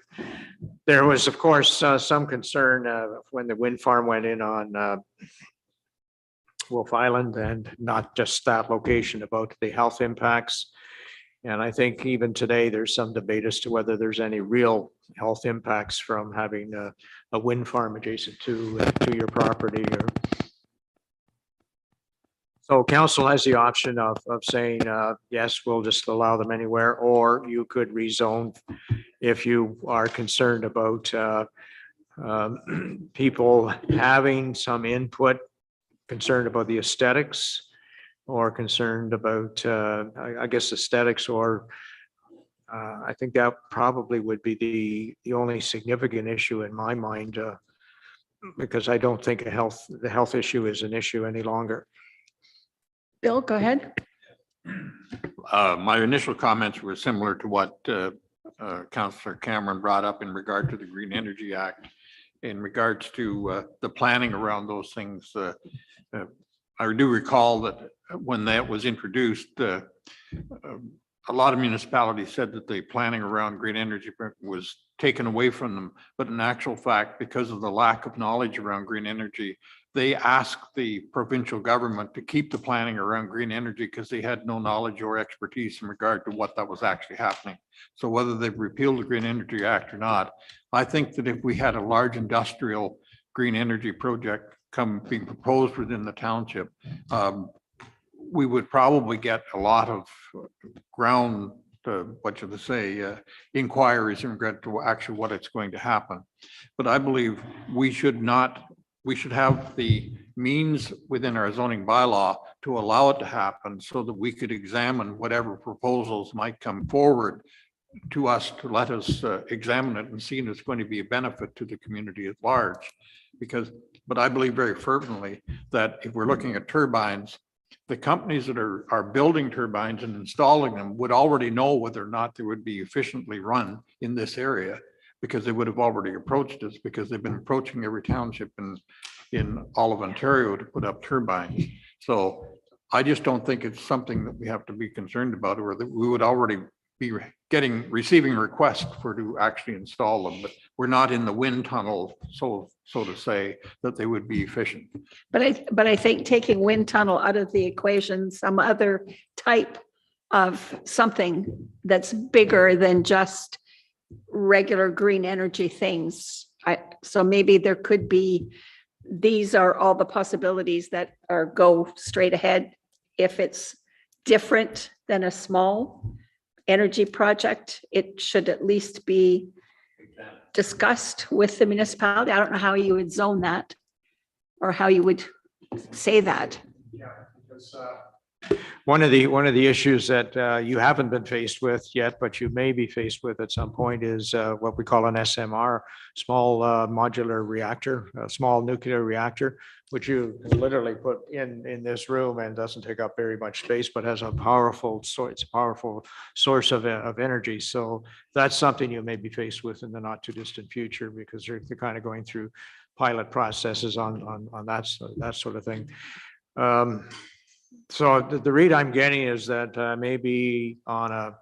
There was, of course, some concern when the wind farm went in on Wolf Island, and not just that location, about the health impacts. And I think even today, there's some debate as to whether there's any real health impacts from having a wind farm adjacent to your property. So council has the option of saying, yes, we'll just allow them anywhere, or you could rezone if you are concerned about people having some input, concerned about the aesthetics, or concerned about, I guess, aesthetics, or I think that probably would be the only significant issue in my mind, because I don't think the health issue is an issue any longer. Bill, go ahead. My initial comments were similar to what Councillor Cameron brought up in regard to the Green Energy Act. In regards to the planning around those things, I do recall that when that was introduced, a lot of municipalities said that the planning around green energy was taken away from them. But in actual fact, because of the lack of knowledge around green energy, they asked the provincial government to keep the planning around green energy because they had no knowledge or expertise in regard to what that was actually happening. So whether they've repealed the Green Energy Act or not, I think that if we had a large industrial green energy project being proposed within the township, we would probably get a lot of ground, inquiries in regard to actually what it's going to happen. But I believe we should have the means within our zoning bylaw to allow it to happen, so that we could examine whatever proposals might come forward to us, to let us examine it and see if it's going to be a benefit to the community at large. But I believe very fervently that if we're looking at turbines, the companies that are building turbines and installing them would already know whether or not they would be efficiently run in this area, because they would have already approached us, because they've been approaching every township in all of Ontario to put up turbines. So I just don't think it's something that we have to be concerned about, or that we would already be receiving requests to actually install them. But we're not in the wind tunnel, so to say, that they would be efficient. But I think taking wind tunnel out of the equation, some other type of something that's bigger than just regular green energy things. So maybe there could be, these are all the possibilities that go straight ahead. If it's different than a small energy project, it should at least be discussed with the municipality. I don't know how you would zone that, or how you would say that. Yeah, because one of the issues that you haven't been faced with yet, but you may be faced with at some point, is what we call an SMR, small modular reactor, a small nuclear reactor, which you literally put in this room and doesn't take up very much space, but has a powerful source of energy. So that's something you may be faced with in the not too distant future, because they're kind of going through pilot processes on that sort of thing. So the read I'm getting is that maybe on a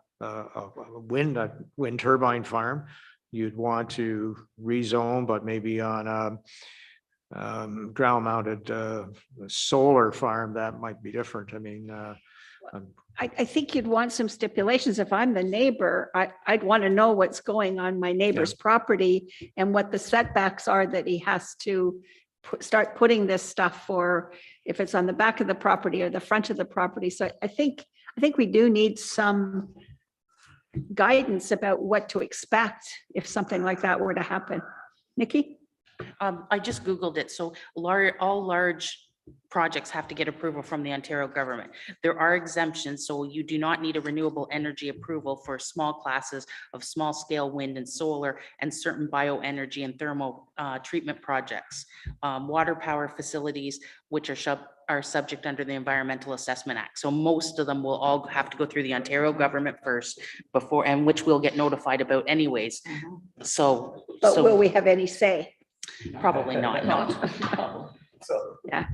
wind turbine farm, you'd want to rezone, but maybe on a ground mounted solar farm, that might be different. I mean, I think you'd want some stipulations. If I'm the neighbor, I'd want to know what's going on my neighbor's property and what the setbacks are that he has to start putting this stuff for, if it's on the back of the property or the front of the property. So I think we do need some guidance about what to expect if something like that were to happen. Nikki? I just Googled it. So all large projects have to get approval from the Ontario government. There are exemptions, so you do not need a renewable energy approval for small classes of small scale wind and solar and certain bioenergy and thermal treatment projects. Water power facilities, which are subject under the Environmental Assessment Act. So most of them will all have to go through the Ontario government first before, and which we'll get notified about anyways. So. But will we have any say? Probably not, no. Yeah.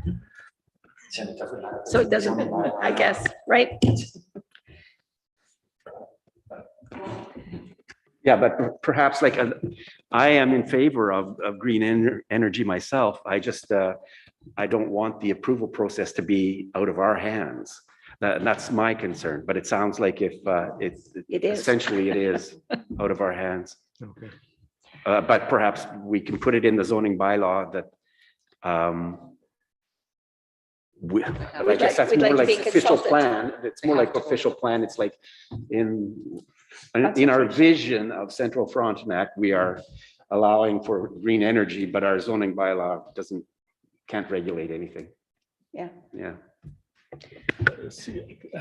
So it doesn't, I guess, right? Yeah, but perhaps like, I am in favor of green energy myself. I just, I don't want the approval process to be out of our hands. That's my concern, but it sounds like if it's It is. essentially it is out of our hands. Okay. But perhaps we can put it in the zoning bylaw that we, I guess that's we'd more like to like be official consulted. plan. It's more like official plan. It's like in our vision of Central Frontenac, we are allowing for green energy, but our zoning bylaw can't regulate anything. Yeah. Yeah.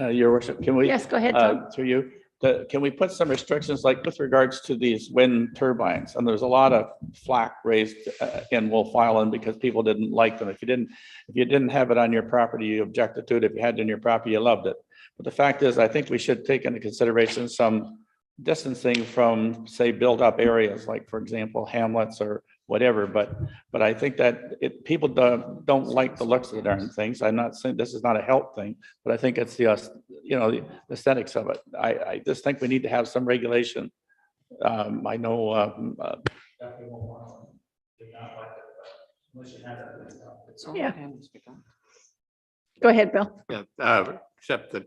Your worship, can we? Yes, go ahead, Tom. Through you, can we put some restrictions like with regards to these wind turbines? And there's a lot of flack raised in Wolf Island because people didn't like them. If you didn't have it on your property, you objected to it. If you had it in your property, you loved it. But the fact is, I think we should take into consideration some distancing from, say, built up areas, like, for example, hamlets or whatever. But I think that people don't like the looks of the darn things. I'm not saying this is not a health thing, but I think it's the aesthetics of it. I just think we need to have some regulation. I know. Yeah. Go ahead, Bill. Yeah, except that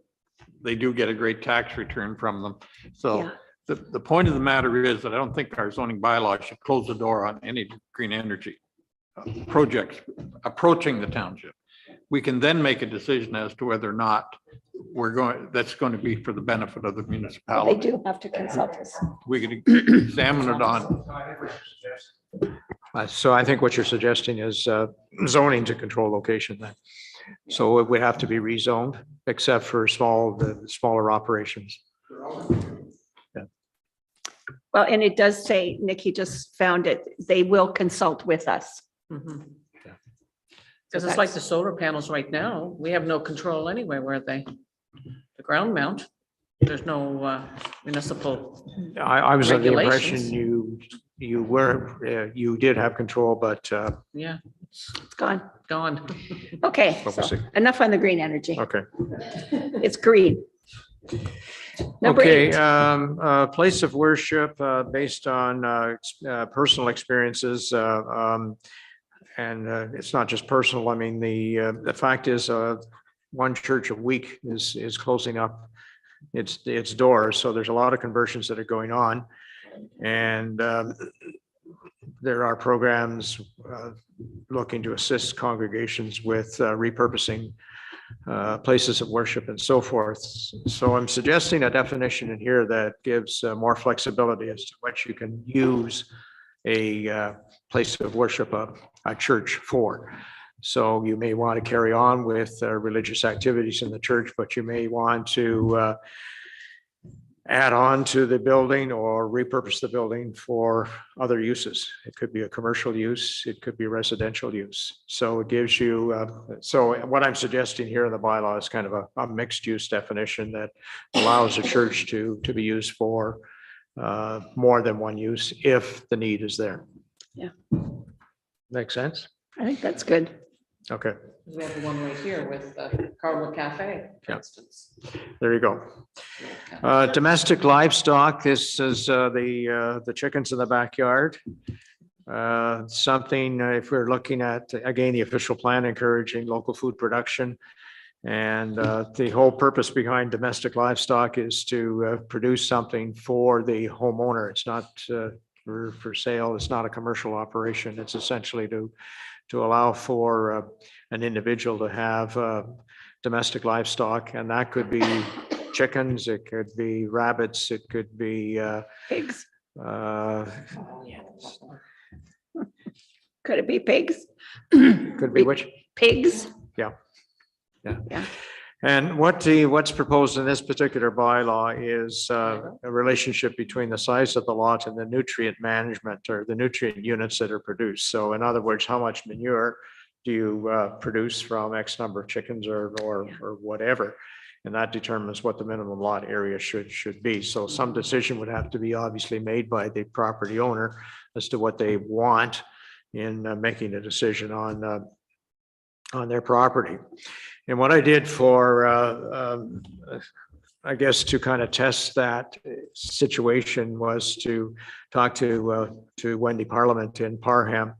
they do get a great tax return from them. So Yeah. the point of the matter is that I don't think our zoning bylaw should close the door on any green energy projects approaching the township. We can then make a decision as to whether or not that's going to be for the benefit of the They municipality. do have to consult us. We can examine it on. So I think what you're suggesting is zoning to control location then. So it would have to be rezoned, except for the smaller operations. Well, and it does say, Nikki just found it, they will consult with us. Because it's like the solar panels right now, we have no control anyway, where they, the ground mount, there's no municipal. I was under the impression regulations. you did have control, but Yeah, It's gone. gone. Okay, But we'll so see. enough on the green energy. okay. It's green. Number Okay, 8. place of worship based on personal experiences. And it's not just personal. I mean, the fact is one church a week is closing up its doors. So there's a lot of conversions that are going on. And there are programs looking to assist congregations with repurposing places of worship and so forth. So I'm suggesting a definition in here that gives more flexibility as to what you can use a place of worship, a church for. So you may want to carry on with religious activities in the church, but you may want to add on to the building or repurpose the building for other uses. It could be a commercial use, it could be residential use. So it gives you, so what I'm suggesting here in the bylaw is kind of a mixed use definition that allows a church to be used for more than one use if the need is there. Yeah. Make sense? I think that's good. Okay, We have the one right here with Carmel Cafe, for Yeah. instance. there you go. Domestic livestock, this is the chickens in the backyard. Something, if we're looking at, again, the official plan encouraging local food production. And the whole purpose behind domestic livestock is to produce something for the homeowner. It's not for sale. It's not a commercial operation. It's essentially to allow for an individual to have domestic livestock, and that could be chickens, it could be rabbits, it could be Pigs. Could Could it be pigs? be which? Pigs? Yeah. Yeah. And what's proposed in this particular bylaw is a relationship between the size of the lot and the nutrient management or the nutrient units that are produced. So in other words, how much manure do you produce from X number of chickens or whatever? And that determines what the minimum lot area should be. So some decision would have to be obviously made by the property owner as to what they want in making a decision on their property. And what I did for I guess to kind of test that situation was to talk to Wendy Parliament in Parham.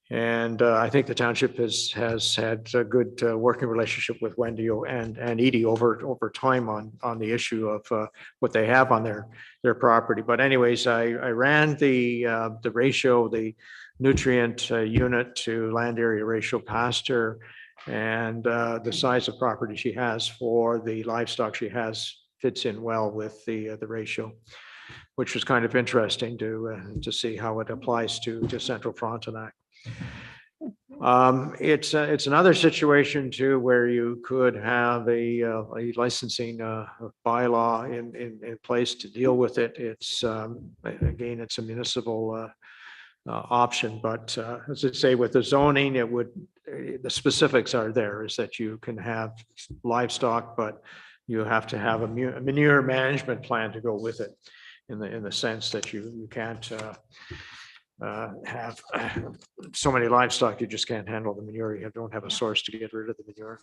And I think the township has had a good working relationship with Wendy and Edie over time on the issue of what they have on their property. But anyways, I ran the ratio, the nutrient unit to land area ratio past her, and the size of property she has for the livestock she has fits in well with the ratio, which was kind of interesting to see how it applies to Central Frontenac. It's another situation too where you could have a licensing bylaw in place to deal with it. It's again, it's a municipal option, but as I say, with the zoning, the specifics are there, is that you can have livestock, but you have to have a manure management plan to go with it, in the sense that you can't have so many livestock, you just can't handle the manure. You don't have a source to get rid of the manure.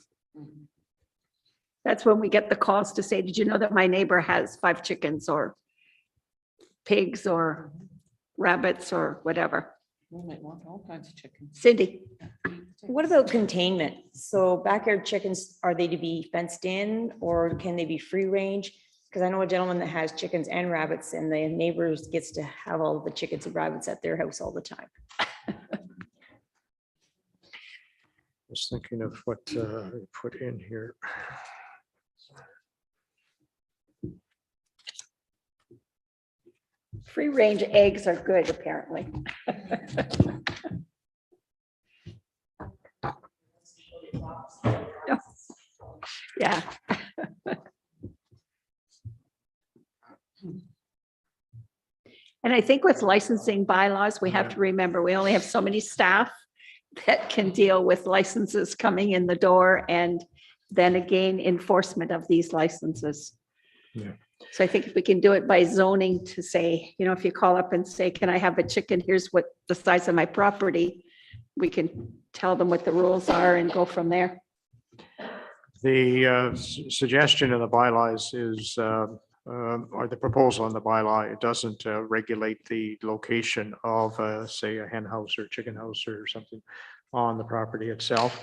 That's when we get the calls to say, did you know that my neighbor has 5 chickens or pigs or rabbits or whatever? All kinds of chickens. Cindy? What about containment? So backyard chickens, are they to be fenced in or can they be free range? Because I know a gentleman that has chickens and rabbits and the neighbors gets to have all the chickens and rabbits at their house all the time. Just thinking of what I put in here. Free range eggs are good, apparently. Yeah. And I think with licensing bylaws, we have to remember, we only have so many staff that can deal with licenses coming in the door, and then again, enforcement of these licenses. Yeah. So I think if we can do it by zoning to say, if you call up and say, can I have a chicken? Here's what the size of my property. We can tell them what the rules are and go from there. The suggestion in the bylaws is, or the proposal in the bylaw, it doesn't regulate the location of, say, a hen house or chicken house or something on the property itself.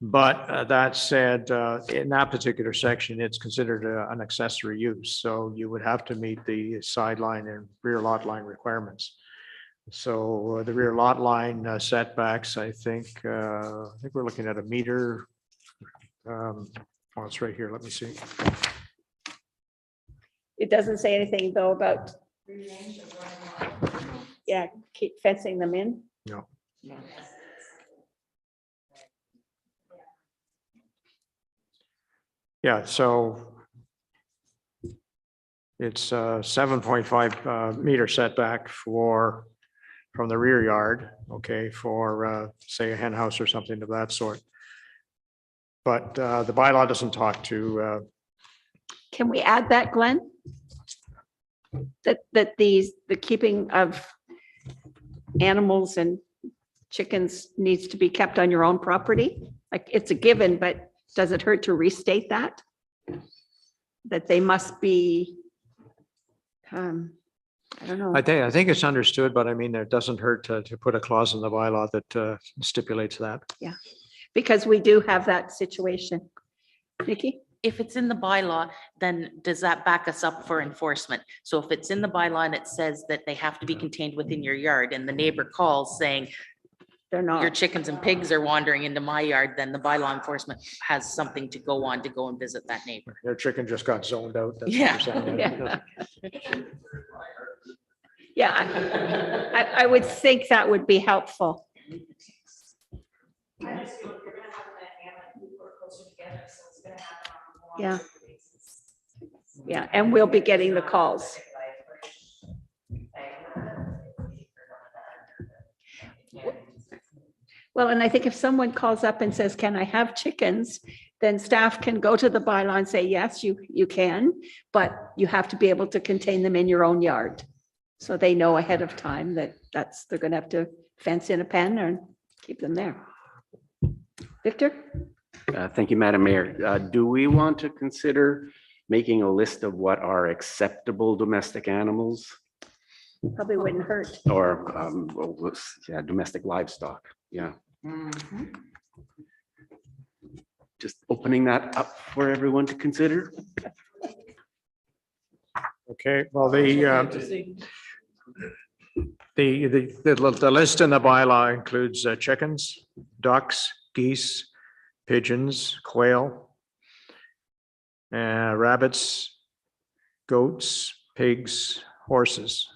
But that said, in that particular section, it's considered an accessory use. So you would have to meet the sideline and rear lot line requirements. So the rear lot line setbacks, I think we're looking at a meter. Oh, it's right here. Let me see. It doesn't say anything though about, yeah, keep fencing them in. No. Yeah, so it's 7.5 meter setback from the rear yard, okay, for say a hen house or something of that sort. But the bylaw doesn't talk to. Can we add that, Glenn? That the keeping of animals and chickens needs to be kept on your own property? Like, it's a given, but does it hurt to restate that? That they must be, I don't know. I think it's understood, but I mean, it doesn't hurt to put a clause in the bylaw that stipulates that. Yeah, because we do have that situation. Nikki? If it's in the bylaw, then does that back us up for enforcement? So if it's in the bylaw and it says that they have to be contained within your yard, and the neighbor calls saying They're not. your chickens and pigs are wandering into my yard, then the bylaw enforcement has something to go on to go and visit that neighbor. Their chicken just got zoned out. That's what Yeah. you're saying. Yeah, I would think that would be helpful. Yeah. Yeah, and we'll be getting the calls. Well, and I think if someone calls up and says, can I have chickens? Then staff can go to the bylaw and say, yes, you can, but you have to be able to contain them in your own yard. So they know ahead of time that they're gonna have to fence in a pen and keep them there. Victor? Thank you, Madam Mayor. Do we want to consider making a list of what are acceptable domestic animals Probably wouldn't hurt. or, yeah, domestic livestock. Yeah. Mhm. Just opening that up for everyone to consider. Okay, well, the list in the bylaw includes chickens, ducks, geese, pigeons, quail, rabbits, goats, pigs, horses.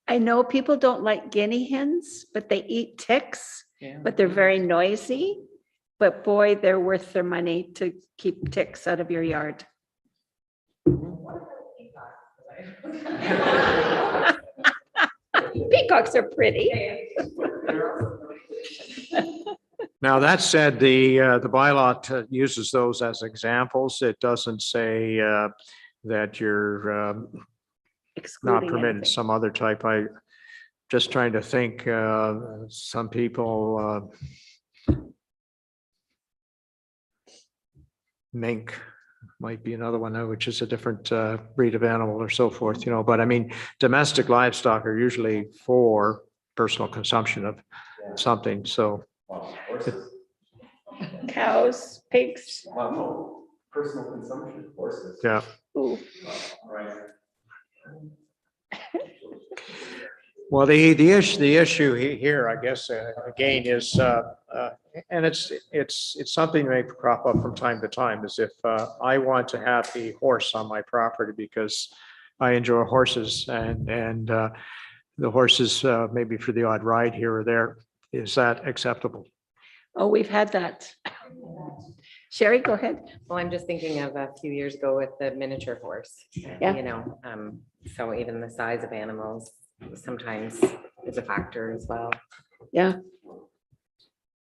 I know people don't like guinea hens, but they eat ticks, Yeah. but they're very noisy. But boy, they're worth their money to keep ticks out of your yard. Peacocks are pretty. Now, that said, the bylaw uses those as examples. It doesn't say that you're not Excluding permitted anything. some other type. I just trying to think, some people, mink might be another one, which is a different breed of animal or so forth, but I mean, domestic livestock are usually for personal consumption of something, so. Cows, pigs. Personal consumption, horses. Yeah. Ooh. Well, the issue here, I guess, again, is, and it's something that may crop up from time to time, is if I want to have a horse on my property because I enjoy horses and the horses, maybe for the odd ride here or there, is that acceptable? Oh, we've had that. Sherry, go ahead. Well, I'm just thinking of a few years ago with the miniature horse. Yeah. So even the size of animals sometimes is a factor as well. Yeah.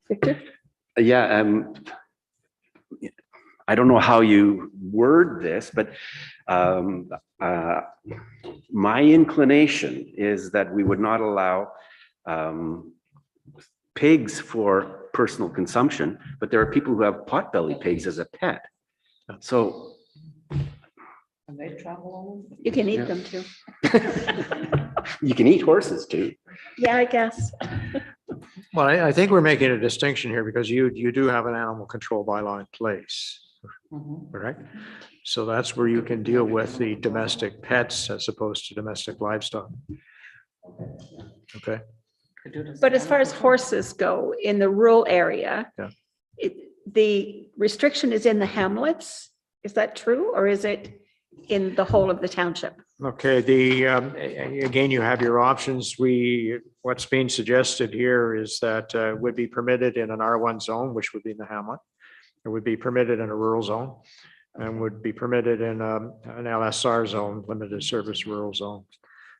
Victor? Yeah, I don't know how you word this, but my inclination is that we would not allow pigs for personal consumption, but there are people who have potbelly pigs as a pet. So And they travel. You can eat Yeah. them too. you can eat horses too. Yeah, I guess. Well, I think we're making a distinction here because you do have an animal control bylaw in place, Mhm. right? So that's where you can deal with the domestic pets as opposed to domestic livestock. Okay, Could do this But as far as animal horses go in the rural area, Yeah. the restriction is in the hamlets. Is that true? Or is it in the whole of the township? okay, again, you have your options. What's being suggested here is that would be permitted in an R1 zone, which would be in the hamlet. It would be permitted in a rural zone and would be permitted in an LSR zone, limited service rural zone.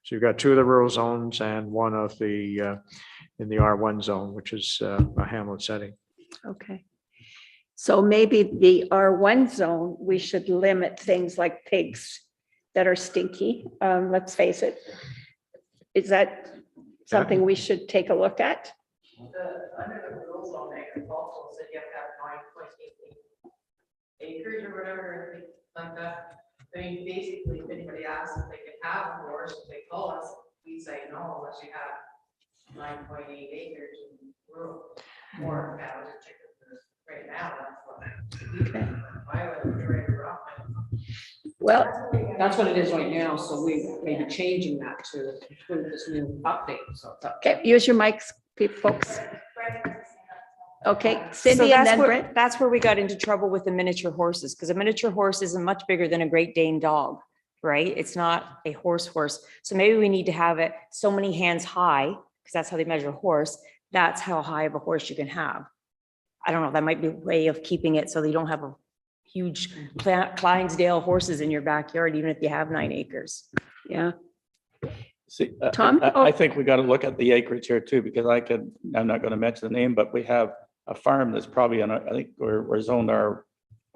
So you've got two of the rural zones and one of the in the R1 zone, which is a hamlet setting. Okay. So maybe the R1 zone, we should limit things like pigs that are stinky. Let's face it. Is that something we should take a look at? Under the rules on agricultural, said you have to have 9.8 acres or whatever, like that. I mean, basically, if anybody asks if they can have a horse, if they call us, we say no unless you have 9.8 acres in rural or cows or chickens. Right now, that's what. Okay. Well, Well, That's what it is right now, so we may be changing that to include this new update, so. it's up to- okay, use your mics, folks. Okay, So Cindy and that's then where, Brent. that's where we got into trouble with the miniature horses, because a miniature horse isn't much bigger than a Great Dane dog, right? It's not a horse. So maybe we need to have it so many hands high, because that's how they measure a horse. That's how high of a horse you can have. I don't know, that might be a way of keeping it so that you don't have a huge Clydesdale horses in your backyard, even if you have 9 acres. Yeah, See, Tom? I think we got to look at the acreage here too, because I'm not going to mention the name, but we have a farm that's probably on, I think we're zoned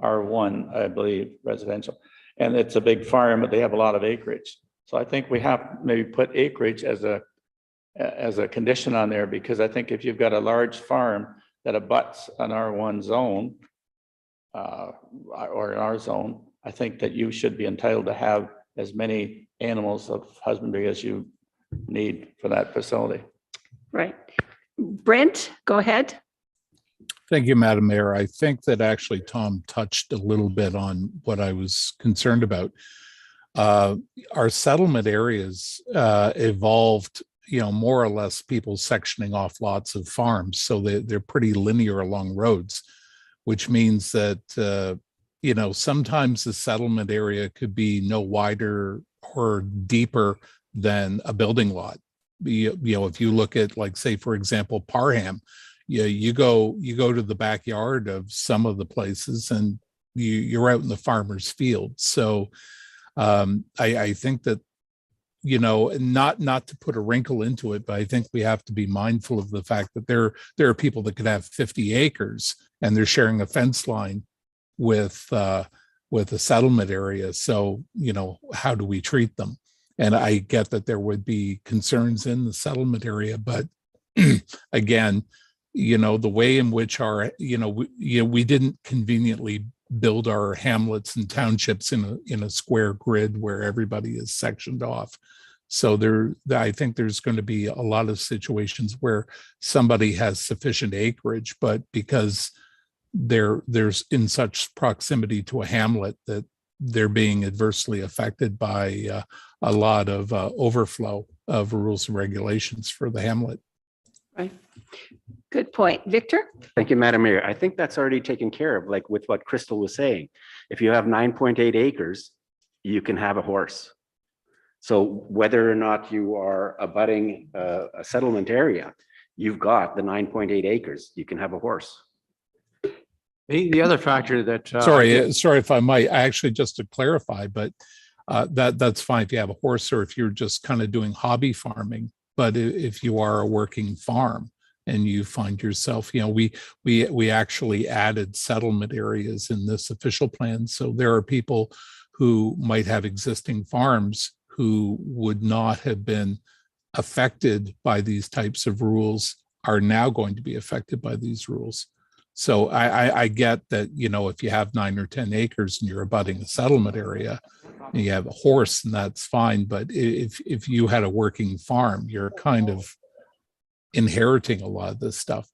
R1, I believe, residential. And it's a big farm, but they have a lot of acreage. So I think we have maybe put acreage as a condition on there, because I think if you've got a large farm that abuts an R1 zone, or an R zone, I think that you should be entitled to have as many animals of husbandry as you need for that facility. Right. Brent, go ahead. Thank you, Madam Mayor. I think that actually Tom touched a little bit on what I was concerned about. Our settlement areas evolved, more or less people sectioning off lots of farms. So they're pretty linear along roads, which means that, sometimes the settlement area could be no wider or deeper than a building lot. If you look at, like, say, for example, Parham, you go to the backyard of some of the places and you're out in the farmer's field. So I think that, not to put a wrinkle into it, but I think we have to be mindful of the fact that there are people that could have 50 acres and they're sharing a fence line with a settlement area. So, how do we treat them? And I get that there would be concerns in the settlement area, but again, the way in which our, we didn't conveniently build our hamlets and townships in a square grid where everybody is sectioned off. So I think there's going to be a lot of situations where somebody has sufficient acreage, but because there's in such proximity to a hamlet that they're being adversely affected by a lot of overflow of rules and regulations for the hamlet. Right. Good point. Victor? Thank you, Madam Mayor. I think that's already taken care of, like with what Crystal was saying. If you have 9.8 acres, you can have a horse. So whether or not you are abutting a settlement area, you've got the 9.8 acres, you can have a horse. The other factor that. Sorry if I might, actually, just to clarify, but that's fine if you have a horse or if you're just kind of doing hobby farming. But if you are a working farm and you find yourself, we actually added settlement areas in this official plan. So there are people who might have existing farms who would not have been affected by these types of rules are now going to be affected by these rules. So I get that, if you have 9 or 10 acres and you're abutting a settlement area and you have a horse, and that's fine. But if you had a working farm, you're kind of inheriting a lot of this stuff.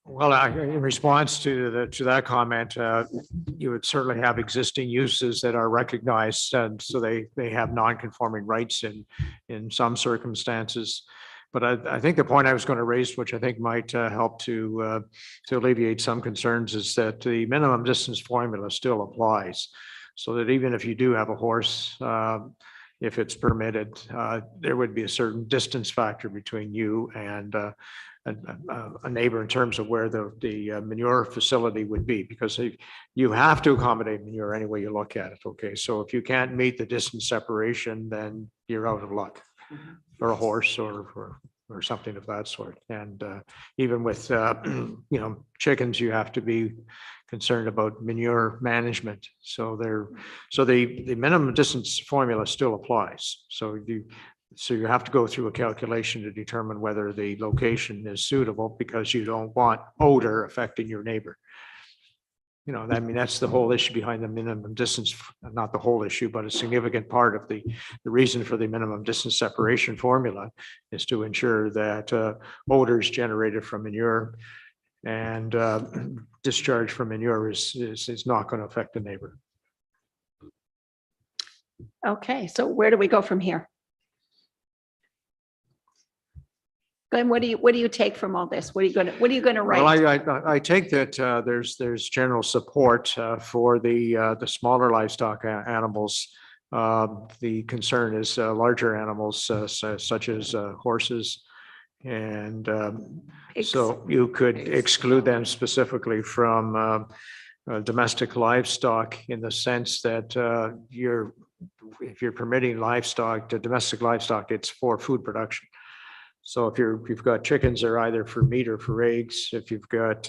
Well, in response to that comment, you would certainly have existing uses that are recognized, and so they have non-conforming rights in some circumstances. But I think the point I was going to raise, which I think might help to alleviate some concerns, is that the minimum distance formula still applies. So that even if you do have a horse, if it's permitted, there would be a certain distance factor between you and a neighbor in terms of where the manure facility would be, because you have to accommodate manure any way you look at it. Okay, so if you can't meet the distance separation, then you're out of luck. Or a horse or something of that sort. And even with chickens, you have to be concerned about manure management. So the minimum distance formula still applies. So you have to go through a calculation to determine whether the location is suitable, because you don't want odor affecting your neighbor. That's the whole issue behind the minimum distance, not the whole issue, but a significant part of the reason for the minimum distance separation formula is to ensure that odors generated from manure and discharge from manure is not going to affect the neighbor. Okay, so where do we go from here? Glenn, what do you take from all this? What are you going to write? Well, I take that there's general support for the smaller livestock animals. The concern is larger animals such as horses, and so you could exclude them specifically from domestic livestock, in the sense that if you're permitting domestic livestock, it's for food production. So if you've got chickens, they're either for meat or for eggs. If you've got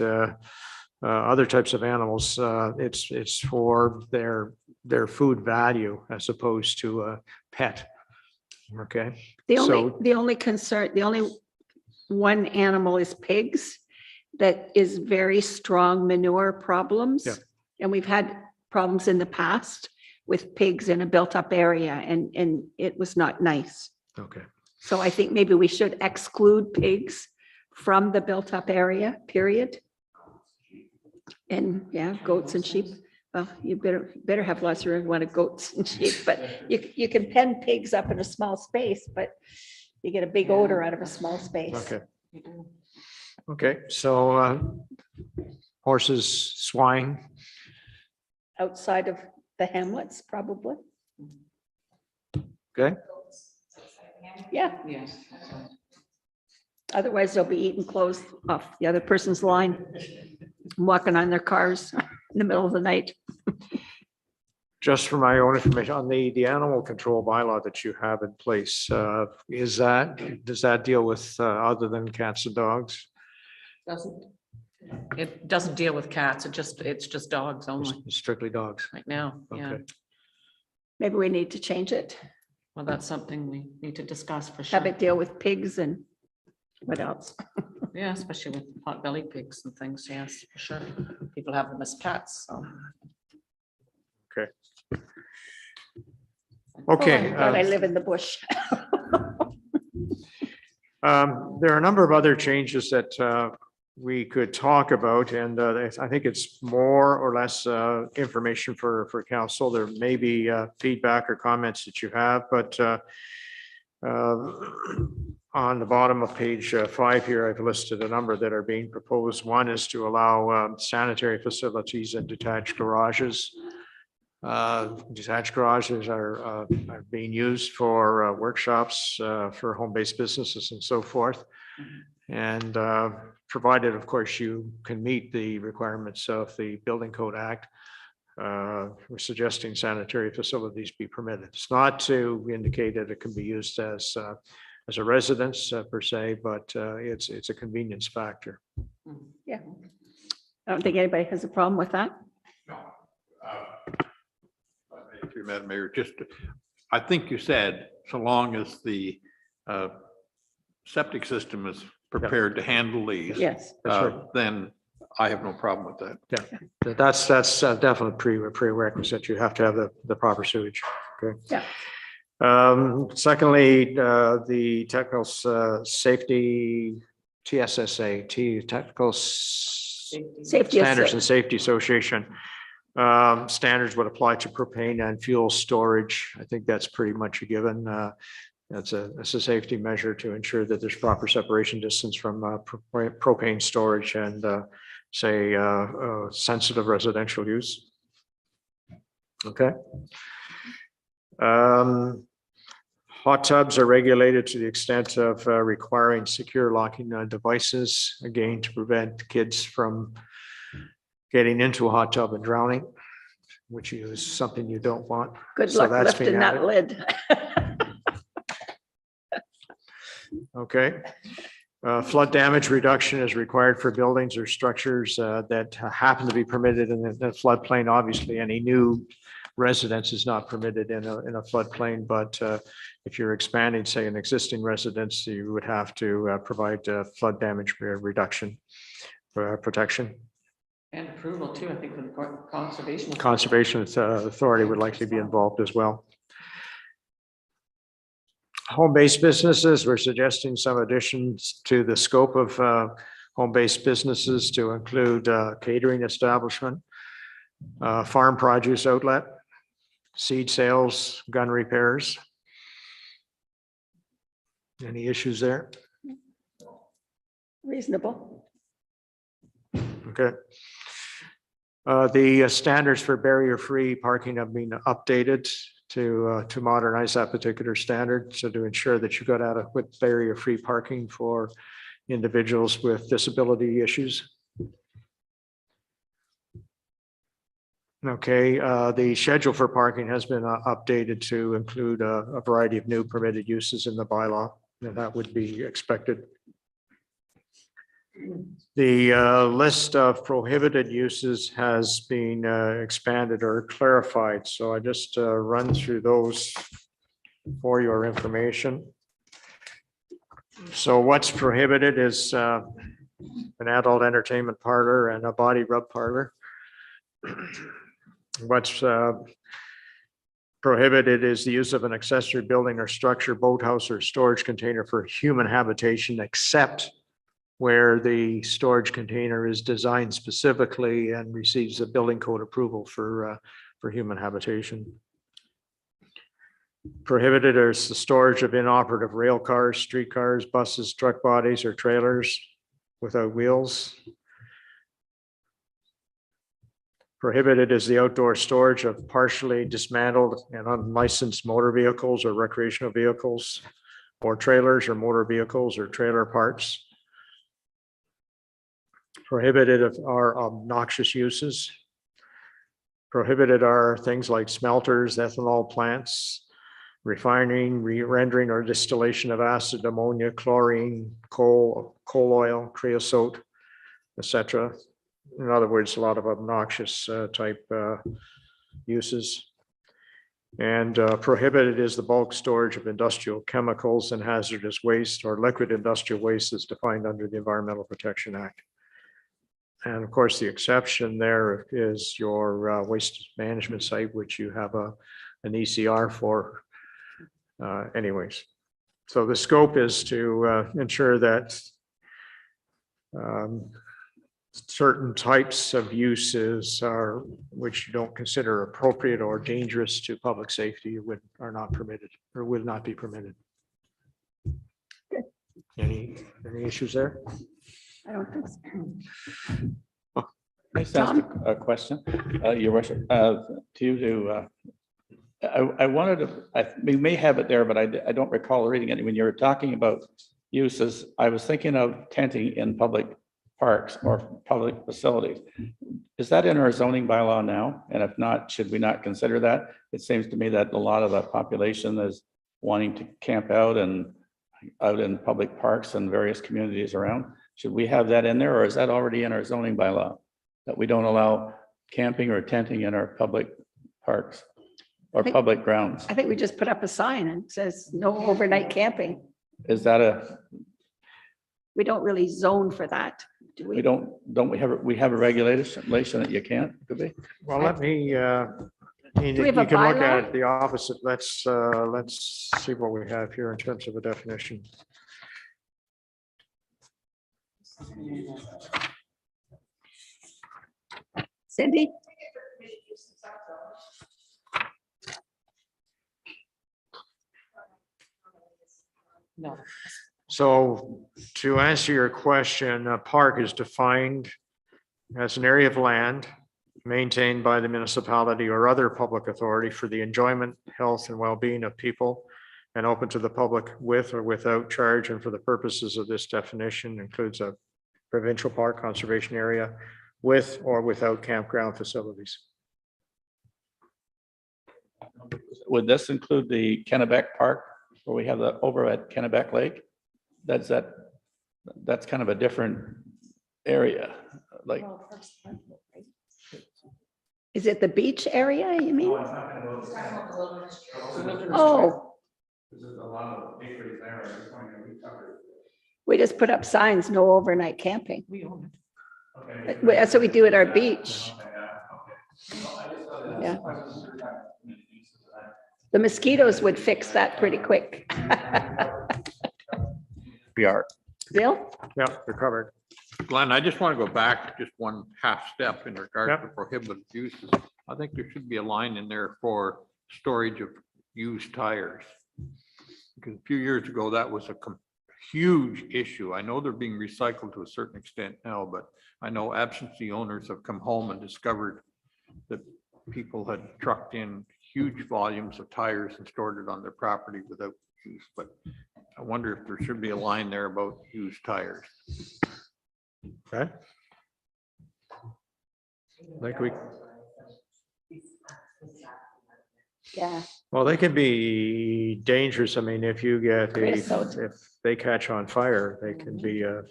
other types of animals, it's for their food value as opposed to a pet. Okay. The only one animal is pigs that is very strong manure problems. Yeah. And we've had problems in the past with pigs in a built-up area, and it was not nice. Okay. So I think maybe we should exclude pigs from the built-up area, period. And yeah, goats and sheep. Well, you better have lots of room, one of goats and sheep, but you can pen pigs up in a small space, but you get a big odor out of a small space. Okay. Okay, so horses, swine, Outside of the hamlets, probably. okay? Yeah, Yes. otherwise they'll be eating clothes off the other person's line, walking on their cars in the middle of the night. Just for my own information, on the animal control bylaw that you have in place, does that deal with other than cats and dogs? It doesn't deal with cats. It's just dogs only Strictly dogs? right now. Yeah. Okay. Maybe we need to change it, Well, that's something we need to discuss for have sure. it deal with pigs and what else? Yeah, especially with pot-bellied pigs and things. Yes, for sure. People have them as pets, so. Okay. But I live in the bush. There are a number of other changes that we could talk about, and I think it's more or less information for council. There may be feedback or comments that you have, but on the bottom of page 5 here, I've listed a number that are being proposed. One is to allow sanitary facilities and detached garages. Detached garages are being used for workshops, for home-based businesses and so forth. And provided, of course, you can meet the requirements of the Building Code Act, we're suggesting sanitary facilities be permitted. It's not to indicate that it can be used as a residence per se, but it's a convenience factor. Yeah. I don't think anybody has a problem with that. Thank you, Madam Mayor. Just, I think you said, so long as the septic system is prepared to handle these. Yes. Then I have no problem with that. Yeah, that's definitely prerequisite. You have to have the proper sewage. Okay. Yeah. Secondly, the technical safety, TSSA, Technical Safety Standards and Safety Association. Standards would apply to propane and fuel storage. I think that's pretty much a given. That's a safety measure to ensure that there's proper separation distance from propane storage and say sensitive residential use. Okay. Hot tubs are regulated to the extent of requiring secure locking devices, again, to prevent kids from getting into a hot tub and drowning, which is something you don't want. Good So luck that's been lifting that added. lid. Okay. Flood damage reduction is required for buildings or structures that happen to be permitted in the floodplain. Obviously, any new residence is not permitted in a floodplain, but if you're expanding, say, an existing residence, you would have to provide flood damage reduction protection. And approval too, I think, from the conservation. Conservation Authority would likely be involved as well. Home-based businesses, we're suggesting some additions to the scope of home-based businesses to include catering establishment, farm produce outlet, seed sales, gun repairs. Any issues there? Reasonable. Okay. The standards for barrier-free parking have been updated to modernize that particular standard. So to ensure that you've got adequate barrier-free parking for individuals with disability issues. Okay, the schedule for parking has been updated to include a variety of new permitted uses in the bylaw, and that would be expected. The list of prohibited uses has been expanded or clarified, so I just run through those for your information. So what's prohibited is an adult entertainment parlor and a body rub parlor. What's prohibited is the use of an accessory building or structure, boathouse or storage container for human habitation, except where the storage container is designed specifically and receives a building code approval for human habitation. Prohibited is the storage of inoperative rail cars, streetcars, buses, truck bodies, or trailers without wheels. Prohibited is the outdoor storage of partially dismantled and unlicensed motor vehicles or recreational vehicles, or trailers or motor vehicles or trailer parts. Prohibited are obnoxious uses. Prohibited are things like smelters, ethanol plants, refining, rendering or distillation of acid, ammonia, chlorine, coal oil, creosote, etc. In other words, a lot of obnoxious type uses. And prohibited is the bulk storage of industrial chemicals and hazardous waste or liquid industrial waste as defined under the Environmental Protection Act. And of course, the exception there is your waste management site, which you have an ECR for anyways. So the scope is to ensure that certain types of uses are, which you don't consider appropriate or dangerous to public safety, are not permitted or would not be permitted. Any issues there? I don't think so. Can I just ask a question, Your Worship, to you I wanted to, we may have it there, but I don't recall reading it. When you were talking about uses, I was thinking of tenting in public parks or public facilities. Is that in our zoning bylaw now? And if not, should we not consider that? It seems to me that a lot of the population is wanting to camp out and out in public parks and various communities around. Should we have that in there, or is that already in our zoning bylaw? That we don't allow camping or tenting in our public parks or public grounds? I think we just put up a sign and it says no overnight camping. Is that We don't really zone for that, do we? we have a regulation that you can't, could be? Well, let me, you Do we have a can look bylaw? at the opposite. Let's see what we have here in terms of a definition. Cindy? No. So to answer your question, a park is defined as an area of land maintained by the municipality or other public authority for the enjoyment, health, and well-being of people, and open to the public with or without charge, and for the purposes of this definition includes a provincial park conservation area with or without campground facilities. Would this include the Kennebec Park where we have the over at Kennebec Lake? That's kind of a different area, like. Is it the beach area, you mean? Oh, There's a lot of acreage there. I just wanted to recover. we just put up signs, no overnight camping. We own it. Okay. That's what we do at our beach. Yeah. The mosquitoes would fix that pretty quick. We are. Bill? Yeah, they're covered. Glenn, I just want to go back just one half step in regard Yep. to prohibited uses. I think there should be a line in there for storage of used tires. Because a few years ago, that was a huge issue. I know they're being recycled to a certain extent now, but I know absentee owners have come home and discovered that people had trucked in huge volumes of tires and stored it on their property without use. But I wonder if there should be a line there about used tires. Okay. Like we, Yeah. well, they can be dangerous. I mean, if you get, Creosote. if they catch on fire, they can be a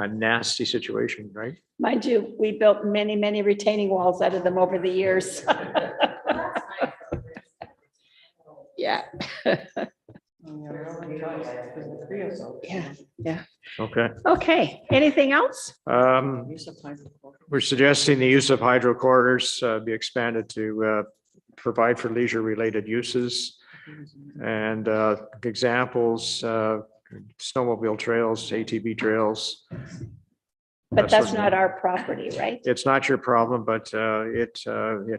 nasty situation, right? Mind you, we built many, many retaining walls out of them over the years. Yeah. Yeah, yeah. Okay. Okay, anything else? We're suggesting the use of hydro corridors be expanded to provide for leisure-related uses. And examples, snowmobile trails, ATV trails. But that sort that's of not thing. our property, right? It's not your problem, but it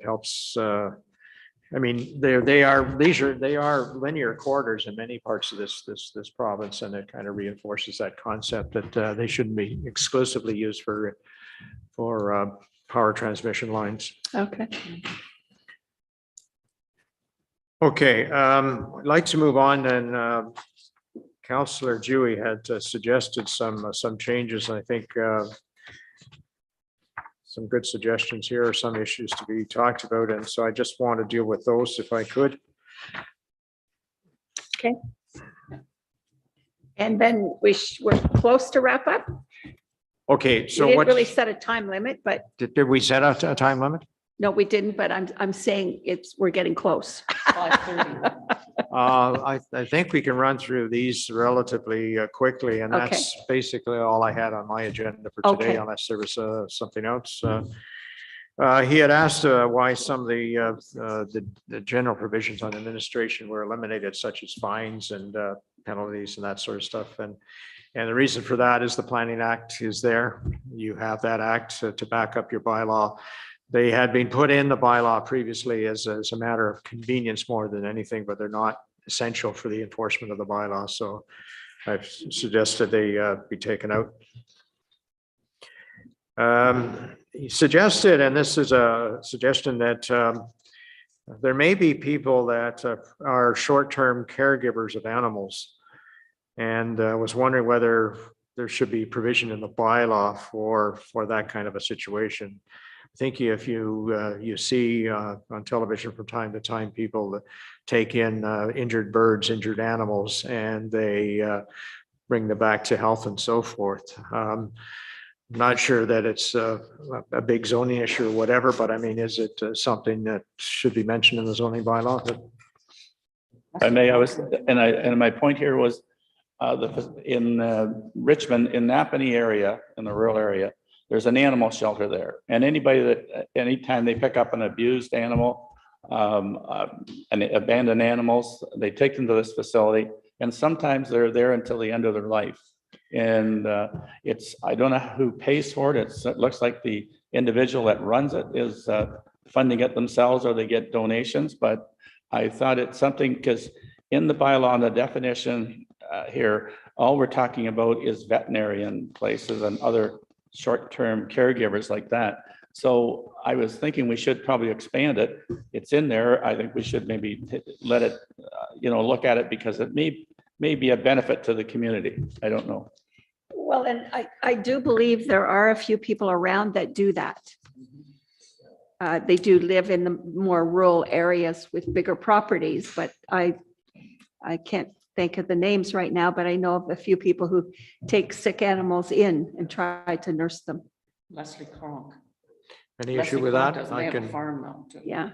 helps. I mean, they are linear corridors in many parts of this province, and it kind of reinforces that concept that they shouldn't be exclusively used for power transmission lines. Okay. Okay, I'd like to move on and Councillor Dewey had suggested some changes. I think some good suggestions here are some issues to be talked about. And so I just want to deal with those if I could. Okay. And then we're close to wrap up. Okay, We so didn't what, really set a time limit, but did we set a time limit? no, we didn't, but I'm saying we're getting close. I think we can run through these relatively quickly, and Okay. that's basically all I had on my agenda for Okay. today, unless there was something else. He had asked why some of the general provisions on administration were eliminated, such as fines and penalties and that sort of stuff. And the reason for that is the Planning Act is there. You have that act to back up your bylaw. They had been put in the bylaw previously as a matter of convenience more than anything, but they're not essential for the enforcement of the bylaw. So I've suggested they be taken out. He suggested, and this is a suggestion, that there may be people that are short-term caregivers of animals. And I was wondering whether there should be provision in the bylaw for that kind of a situation. I think if you see on television from time to time, people that take in injured birds, injured animals, and they bring them back to health and so forth. Not sure that it's a big zoning issue or whatever, but I mean, is it something that should be mentioned in the zoning bylaw? I may, and my point here was in Richmond, in Napanee area, in the rural area, there's an animal shelter there. And anybody that, anytime they pick up an abused animal, and abandoned animals, they take them to this facility, and sometimes they're there until the end of their life. And I don't know who pays for it. It looks like the individual that runs it is funding it themselves, or they get donations. But I thought it's something, because in the bylaw, on the definition here, all we're talking about is veterinarian places and other short-term caregivers like that. So I was thinking we should probably expand it. It's in there. I think we should maybe let it, look at it, because it may be a benefit to the community. I don't know. Well, and I do believe there are a few people around that do that. They do live in the more rural areas with bigger properties, but I can't think of the names right now, but I know of a few people who take sick animals in and try to nurse them. Leslie Cronk. Any issue with that? They I have a can, farm now too. Yeah.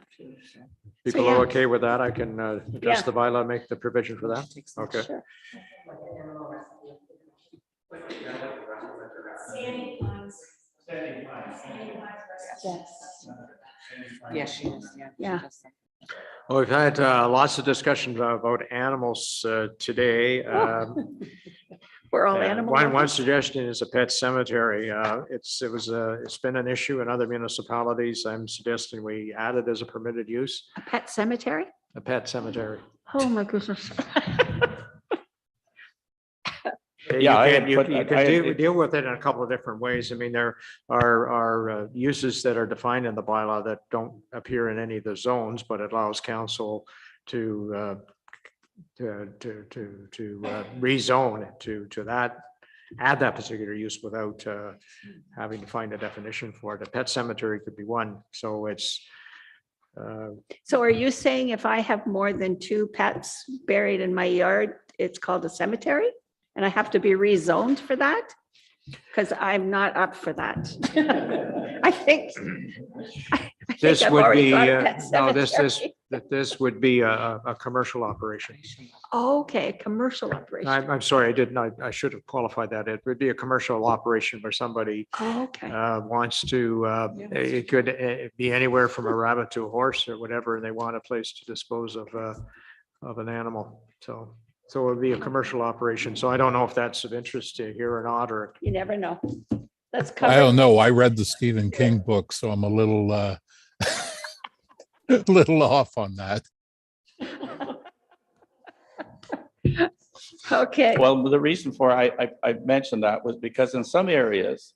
people yeah. are okay with that? I can Yeah. adjust the bylaw, make the provision for that. Okay. Sure. Yes, she is. Yeah. Well, we've had lots of discussion about animals today. We're all animal One lovers. suggestion is a pet cemetery. It's been an issue in other municipalities. I'm suggesting we add it as a permitted use, A pet cemetery? a pet cemetery. Oh, my goodness. Yeah, I had You put- can I had- deal with it in a couple of different ways. I mean, there are uses that are defined in the bylaw that don't appear in any of the zones, but it allows council to rezone to that, add that particular use without having to find a definition for it. A pet cemetery could be one. So it's So are you saying if I have more than 2 pets buried in my yard, it's called a cemetery? And I have to be rezoned for that? Because I'm not up for that. I think. This I've would already be, got a pet no, this cemetery. this would be a commercial operation. Okay, commercial operation. I'm sorry, I didn't, I should have qualified that. It would be a commercial operation where somebody Okay, wants to, it could be anywhere from a rabbit to a horse or whatever, and they want a place to dispose of an animal. So it would be a commercial operation. So I don't know if that's of interest to you here or not, or you never know. Let's I cover. don't know. I read the Stephen King book, so I'm a little little off on that. Okay, Well, the reason for I mentioned that was because in some areas,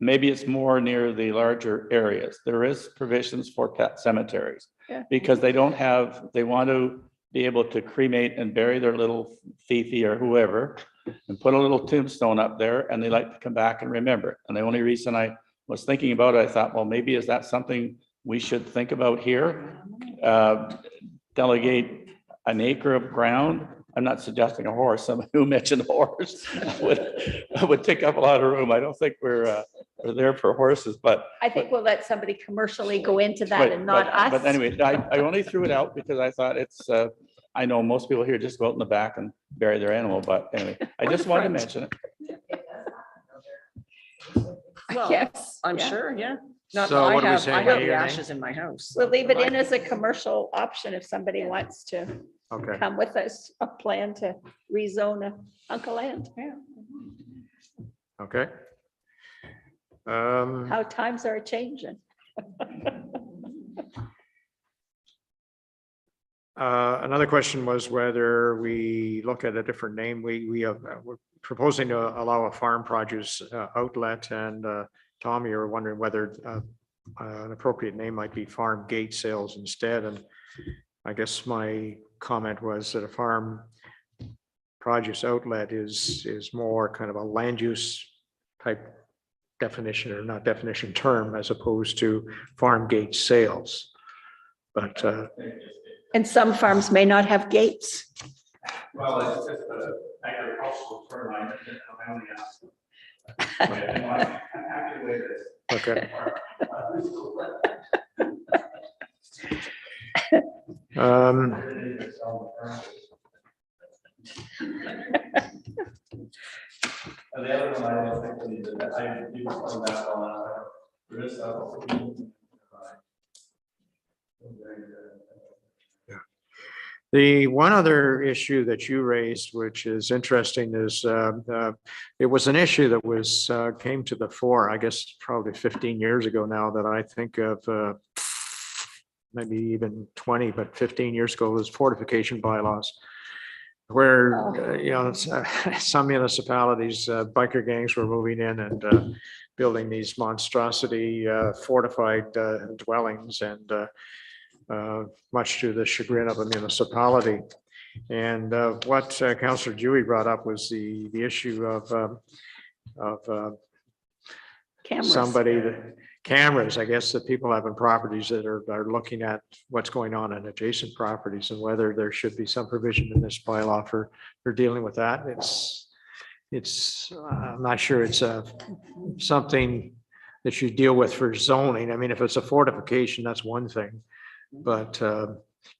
maybe it's more near the larger areas, there is provisions for pet cemeteries. Yeah. Because they don't have, they want to be able to cremate and bury their little Fifi or whoever and put a little tombstone up there, and they like to come back and remember it. And the only reason I was thinking about it, I thought, well, maybe is that something we should think about here? Delegate an acre of ground. I'm not suggesting a horse. Somebody who mentioned a horse would take up a lot of room. I don't think we're there for horses, but. I think we'll let somebody commercially go into that But- and not but- us. But anyway, I only threw it out because I thought it's, I know most people here just go out in the back and bury their animal, but anyway, I Or just the wanted to front. mention it. Well, Yes, I'm yeah. sure, yeah. Not, So what are we I have saying, the yea or nay? ashes in my house. We'll leave it in as a commercial option if somebody wants to okay. come with us, a plan to rezone a hunk of land. Okay. How times are changing. Another question was whether we look at a different name. We're proposing to allow a farm produce outlet, and Tom, you were wondering whether an appropriate name might be farm gate sales instead. And I guess my comment was that a farm produce outlet is more kind of a land use type definition, or not definition, term, as opposed to farm gate sales. But And some farms may not have gates. Well, it's just an agricultural term. I only asked. okay. And the other one, I don't think we did that. I did point that on. There is The one other issue that you raised, which is interesting, is it was an issue that was came to the fore, I guess, probably 15 years ago now, that I think of, maybe even 20, but 15 years ago, was fortification bylaws, where, some municipalities, biker gangs were moving in and building these monstrosity fortified dwellings, and much to the chagrin of a municipality. And what Councillor Dewey brought up was the issue of Cameras. somebody, that cameras, I guess, that people have in properties that are looking at what's going on in adjacent properties, and whether there should be some provision in this bylaw for dealing with that. I'm not sure it's something that you deal with for zoning. I mean, if it's a fortification, that's one thing. But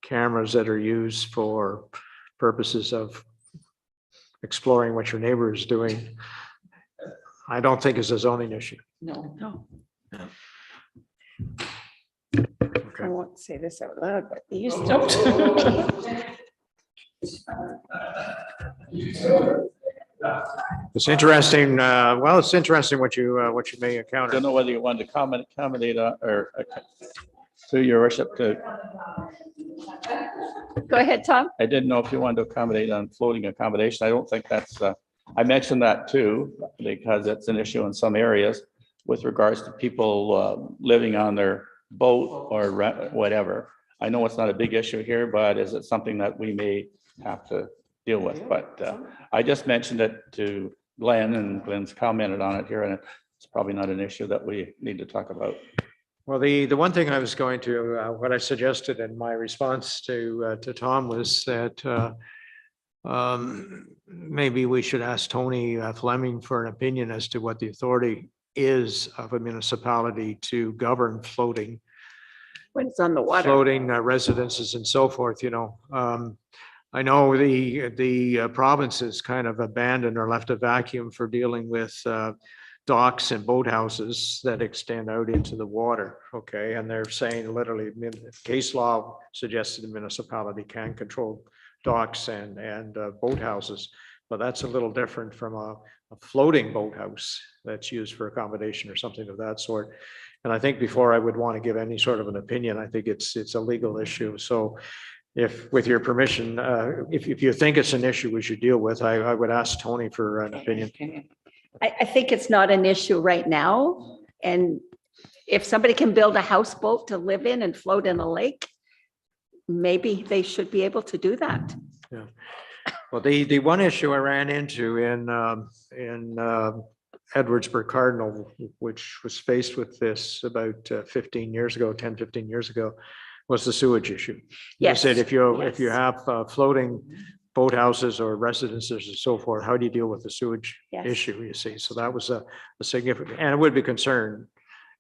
cameras that are used for purposes of exploring what your neighbor is doing, I don't think is a zoning issue. No. Okay. I won't say this out loud, but they used to. It's interesting. Well, it's interesting what you may encounter. Don't know whether you wanted to accommodate on, or through your worship to, Go ahead, Tom. I didn't know if you wanted to accommodate on floating accommodation. I don't think that's, I mentioned that too, because it's an issue in some areas with regards to people living on their boat or whatever. I know it's not a big issue here, but is it something that we may have to deal with? But I just mentioned it to Glenn, and Glenn's commented on it here, and it's probably not an issue that we need to talk about. Well, the one thing I was going to, what I suggested in my response to Tom was that Maybe we should ask Tony Fleming for an opinion as to what the authority is of a municipality to govern floating When it's on the water. floating residences and so forth, you know. I know the provinces kind of abandoned or left a vacuum for dealing with docks and boathouses that extend out into the water, okay? And they're saying literally, case law suggests the municipality can control docks and boathouses, but that's a little different from a floating boathouse that's used for accommodation or something of that sort. And I think before I would want to give any sort of an opinion, I think it's a legal issue. So if, with your permission, if you think it's an issue we should deal with, I would ask Tony for an opinion. I think it's not an issue right now. And if somebody can build a houseboat to live in and float in a lake, maybe they should be able to do that. Yeah. Well, the one issue I ran into in Edwardsburg Cardinal, which was faced with this about 15 years ago, 10, 15 years ago, was the sewage issue. You Yes. said if you Yes. have floating boathouses or residences and so forth, how do you deal with the sewage Yes. issue, you see? So that was a significant, and it would be concerned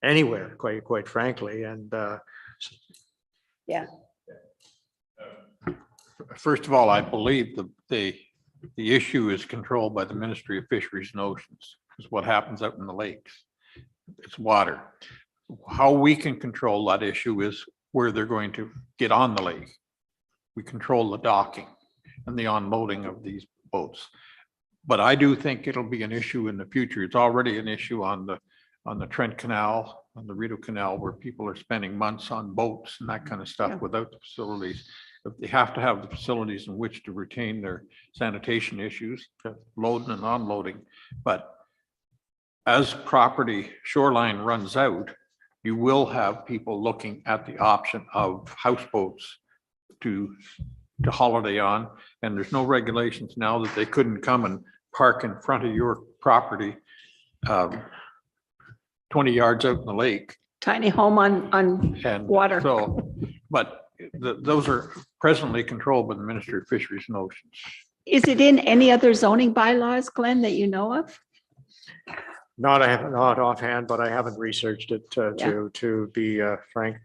anywhere, quite frankly, and Yeah. First of all, I believe the issue is controlled by the Ministry of Fisheries and Oceans, is what happens out in the lakes. It's water. How we can control that issue is where they're going to get on the lake. We control the docking and the unloading of these boats. But I do think it'll be an issue in the future. It's already an issue on the Trent Canal, on the Rideau Canal, where people are spending months on boats and that kind of stuff Yeah. without the facilities. They have to have the facilities in which to retain their sanitation issues, loading and unloading. But as property shoreline runs out, you will have people looking at the option of houseboats to holiday on. And there's no regulations now that they couldn't come and park in front of your property 20 yards out in the lake. Tiny home on And water. so, but those are presently controlled by the Ministry of Fisheries and Oceans. Is it in any other zoning bylaws, Glenn, that you know of? not offhand, but I haven't researched it to be frank,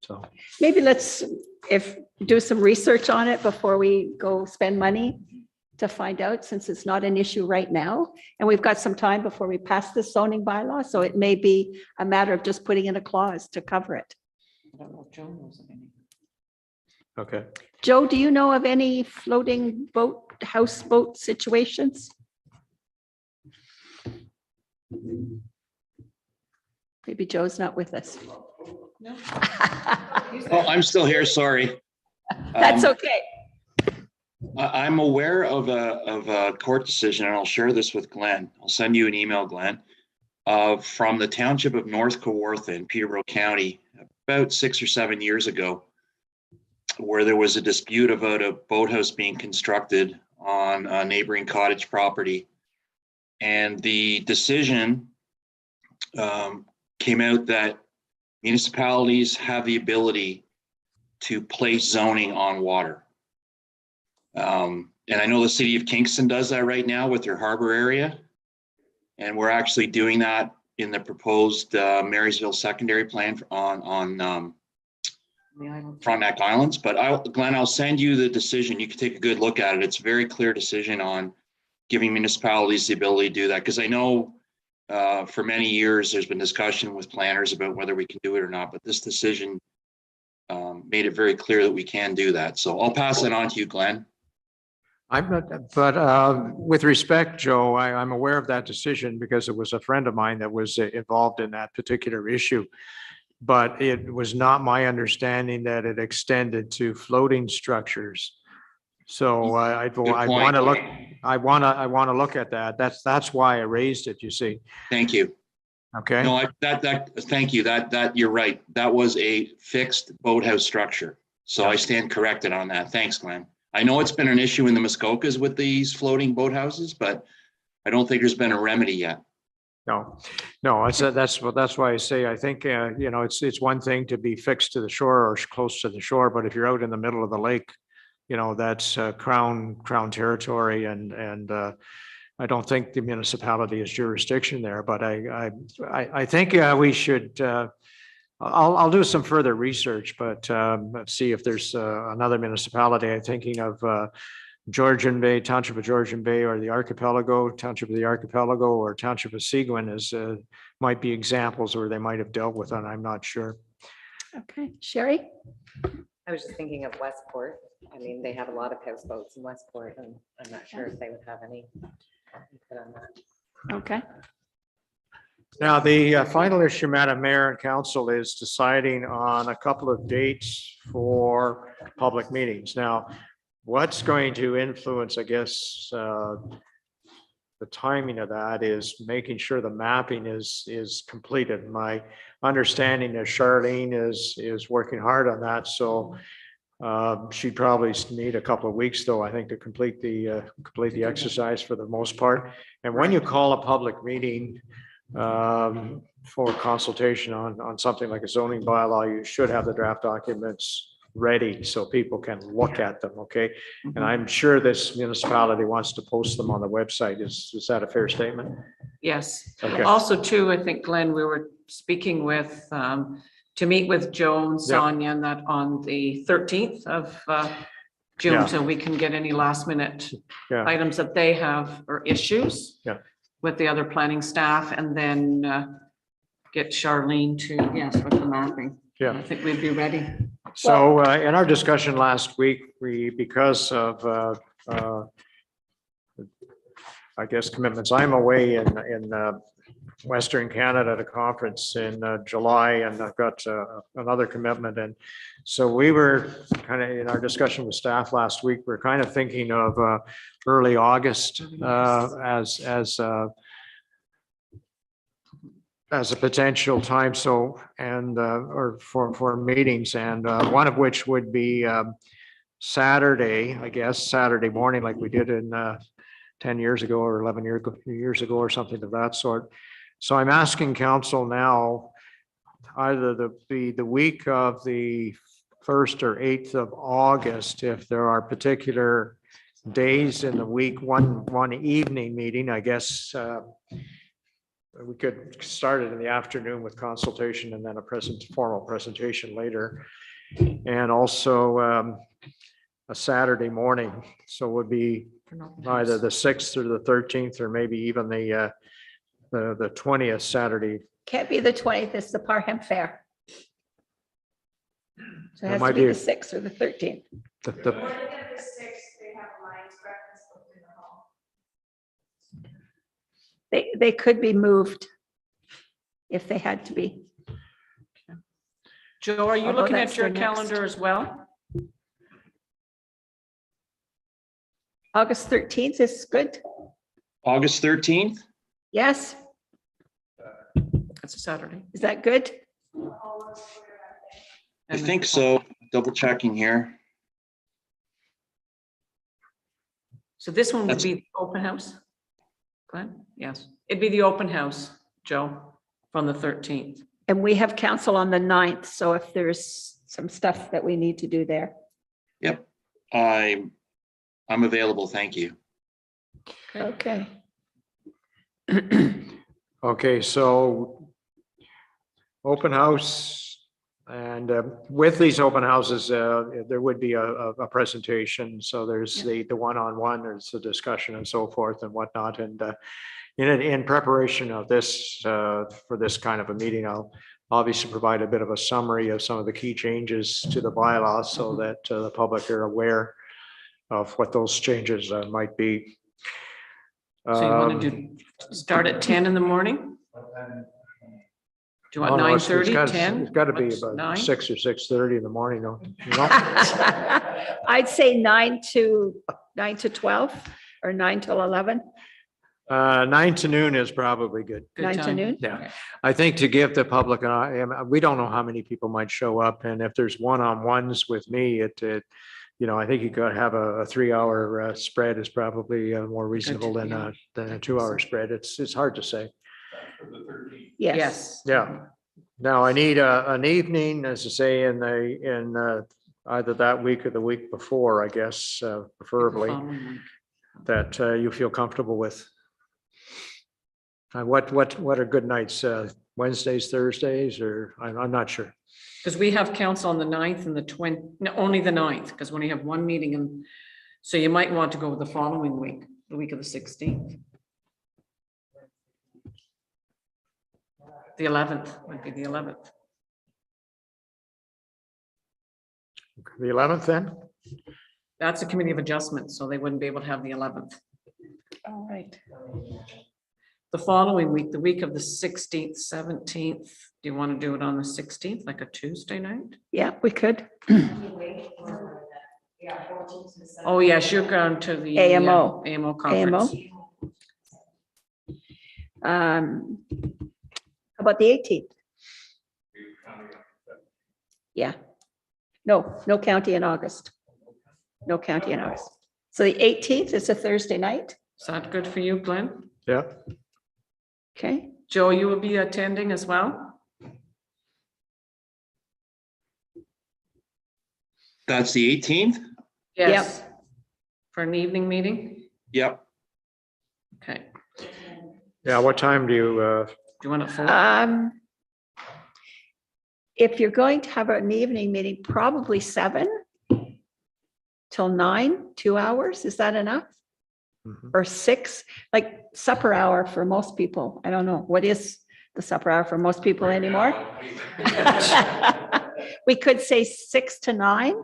so. Maybe let's do some research on it before we go spend money to find out, since it's not an issue right now. And we've got some time before we pass this zoning bylaw, so it may be a matter of just putting in a clause to cover it. I don't know if Joan knows of any. Okay. Joe, do you know of any floating boat, houseboat situations? Maybe Joe's not with us. No. Oh, I'm still here, sorry. That's okay. I'm aware of a court decision, and I'll share this with Glenn. I'll send you an email, Glenn, from the Township of North Kawartha in Peterborough County about 6 or 7 years ago, where there was a dispute about a boathouse being constructed on a neighboring cottage property. And the decision came out that municipalities have the ability to place zoning on water. And I know the city of Kingston does that right now with their harbor area. And we're actually doing that in the proposed Marysville secondary plan on Frontenac Islands. But Glenn, I'll send you the decision. You can take a good look at it. It's a very clear decision on giving municipalities the ability to do that. Because I know for many years, there's been discussion with planners about whether we can do it or not. But this decision made it very clear that we can do that. So I'll pass it on to you, Glenn. I'm not, but with respect, Joe, I'm aware of that decision because it was a friend of mine that was involved in that particular issue. But it was not my understanding that it extended to floating structures. So I want to look. I want to look at that. That's why I raised it. You see. Thank you. Okay. No, thank you. That you're right. That was a fixed boathouse structure. So I stand corrected on that. Thanks, Glenn. I know it's been an issue in the Muskokas with these floating boathouses, but I don't think there's been a remedy yet. No, that's why I say, I think, it's one thing to be fixed to the shore or close to the shore, but if you're out in the middle of the lake, that's crown territory and I don't think the municipality has jurisdiction there, but I think we should, I'll do some further research, but let's see if there's another municipality. I'm thinking of Georgian Bay, Township of Georgian Bay, or the Archipelago, Township of the Archipelago, or Township of Seguin as might be examples where they might have dealt with it. I'm not sure. Okay, Sherry? I was just thinking of Westport. I mean, they have a lot of houseboats in Westport, and I'm not sure if they would have any input on that. Okay, Now, the final issue, Madam Mayor and Council, is deciding on a couple of dates for public meetings. Now, what's going to influence, I guess, the timing of that is making sure the mapping is completed. My understanding is Charlene is working hard on that, so she'd probably need a couple of weeks, though, I think, to complete the exercise for the most part. And when you call a public meeting for consultation on something like a zoning bylaw, you should have the draft documents ready so people can look at them, okay? And I'm sure this municipality wants to post them on the website. Is that a fair statement? Yes. Okay. Also too, I think, Glenn, we were speaking with, to meet with Joe and Sonia and that on the 13th of June, Yeah. so we can get any last minute Yeah. items that they have or issues with the other planning staff, and then get Charlene to, yes, with the mapping. Yeah. I think we'd be ready. So in our discussion last week, because of I guess commitments, I'm away in Western Canada at a conference in July, and I've got another commitment. And so we were kind of in our discussion with staff last week, we're kind of thinking of early August as a potential time. So, and or for meetings, and one of which would be Saturday, I guess, Saturday morning, like we did in 10 years ago or 11 years ago or something of that sort. So I'm asking council now, either the week of the 1st or 8th of August, if there are particular days in the week, one evening meeting, I guess we could start it in the afternoon with consultation and then a formal presentation later. And also a Saturday morning. So it would be either the 6th or the 13th, or maybe even the 20th Saturday. can't be the 20th, it's the Parham Fair. So it has to might be be- the 6th or the 13th. They could be moved if they had to be. Joe, are you Although looking that's at your the next. calendar as well? August 13th is good. August 13th? Yes, It's a Saturday. is that good? I think so. Double checking here. So this one would That's- be the open house? Glenn? Yes, it'd be the open house, Joe, from the 13th. And we have council on the 9th, so if there's some stuff that we need to do there. Yep. I'm available. Thank you. Okay. Okay, so open house, and with these open houses, there would be a presentation. So there's the one-on-one, there's the discussion and so forth and whatnot. And in preparation of this, for this kind of a meeting, I'll obviously provide a bit of a summary of some of the key changes to the bylaws so that the public are aware of what those changes might be. So you want to do, start at 10 in the morning? Do you want 9:30, 10? It's got to be What's about 9? 6 or 6:30 in the morning, no? I'd say 9 to 12 or 9 till 11, 9 to noon is probably good. Good 9 to time. noon. Yeah, I think to give the public, we don't know how many people might show up, and if there's one-on-ones with me, I think you could have a 3-hour spread is probably more reasonable than a 2-hour spread. It's hard to say. Yes. Yeah. Now I need an evening, as I say, in either that week or the week before, I guess, preferably, Following week. that you feel comfortable with. What are good nights? Wednesdays, Thursdays, or I'm not sure. Because we have council on the 9th and the 20, no, only the 9th, because we only have one meeting, and so you might want to go with the following week, the week of the 16th. The 11th would be the 11th. The 11th then? That's a committee of adjustment, so they wouldn't be able to have the 11th. All right. The following week, the week of the 16th, 17th, do you want to do it on the 16th, like a Tuesday night? Yeah, we could. Oh, yes, you're going to the AMO. AMO conference. How about the 18th? Yeah. No county in August. No county in August. So the 18th is a Thursday night. Is that good for you, Glenn? Yeah. Okay. Joe, you will be attending as well? That's the 18th? Yes. For an evening meeting? Yep. Okay. Yeah, what time do you, Do you want it for? If you're going to have an evening meeting, probably 7 till 9, 2 hours. Is that enough? Mhm. Or 6, like supper hour for most people. I don't know. What is the supper hour for most people anymore? We could say 6 to 9.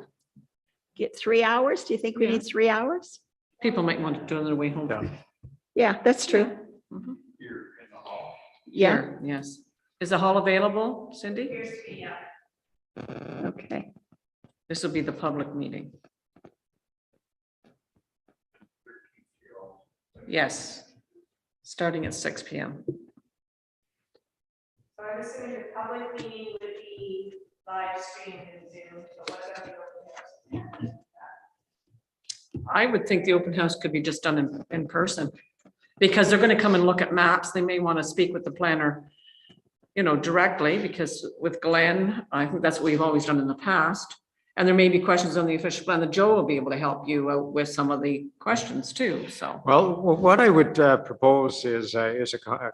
Get 3 hours. Do you think we Yeah. need 3 hours? People might want to do it on their way home. Yeah. Yeah, that's true. Mhm. Yeah, Here, yes. Is the hall available, Cindy? okay. This will be the public meeting. Yes, starting at 6 p.m. So I'm assuming the public meeting would be live streamed in Zoom, so whatever. I would think the open house could be just done in person, because they're going to come and look at maps. They may want to speak with the planner, directly, because with Glenn, I think that's what we've always done in the past. And there may be questions on the official plan that Joe will be able to help you out with some of the questions too, so. well, what I would propose is a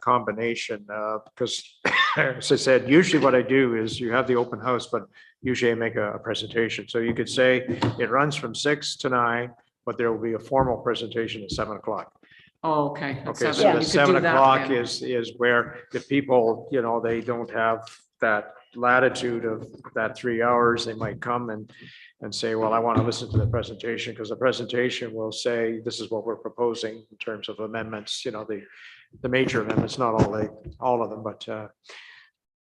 combination, because as I said, usually what I do is you have the open house, but usually I make a presentation. So you could say it runs from 6 to 9, but there will be a formal presentation at 7 o'clock. Oh, okay. at Okay, 7. so You the could do 7 that o'clock then. is where the people, they don't have that latitude of that 3 hours. They might come and say, well, I want to listen to the presentation, because the presentation will say, this is what we're proposing in terms of amendments, the major amendments, not all of them, but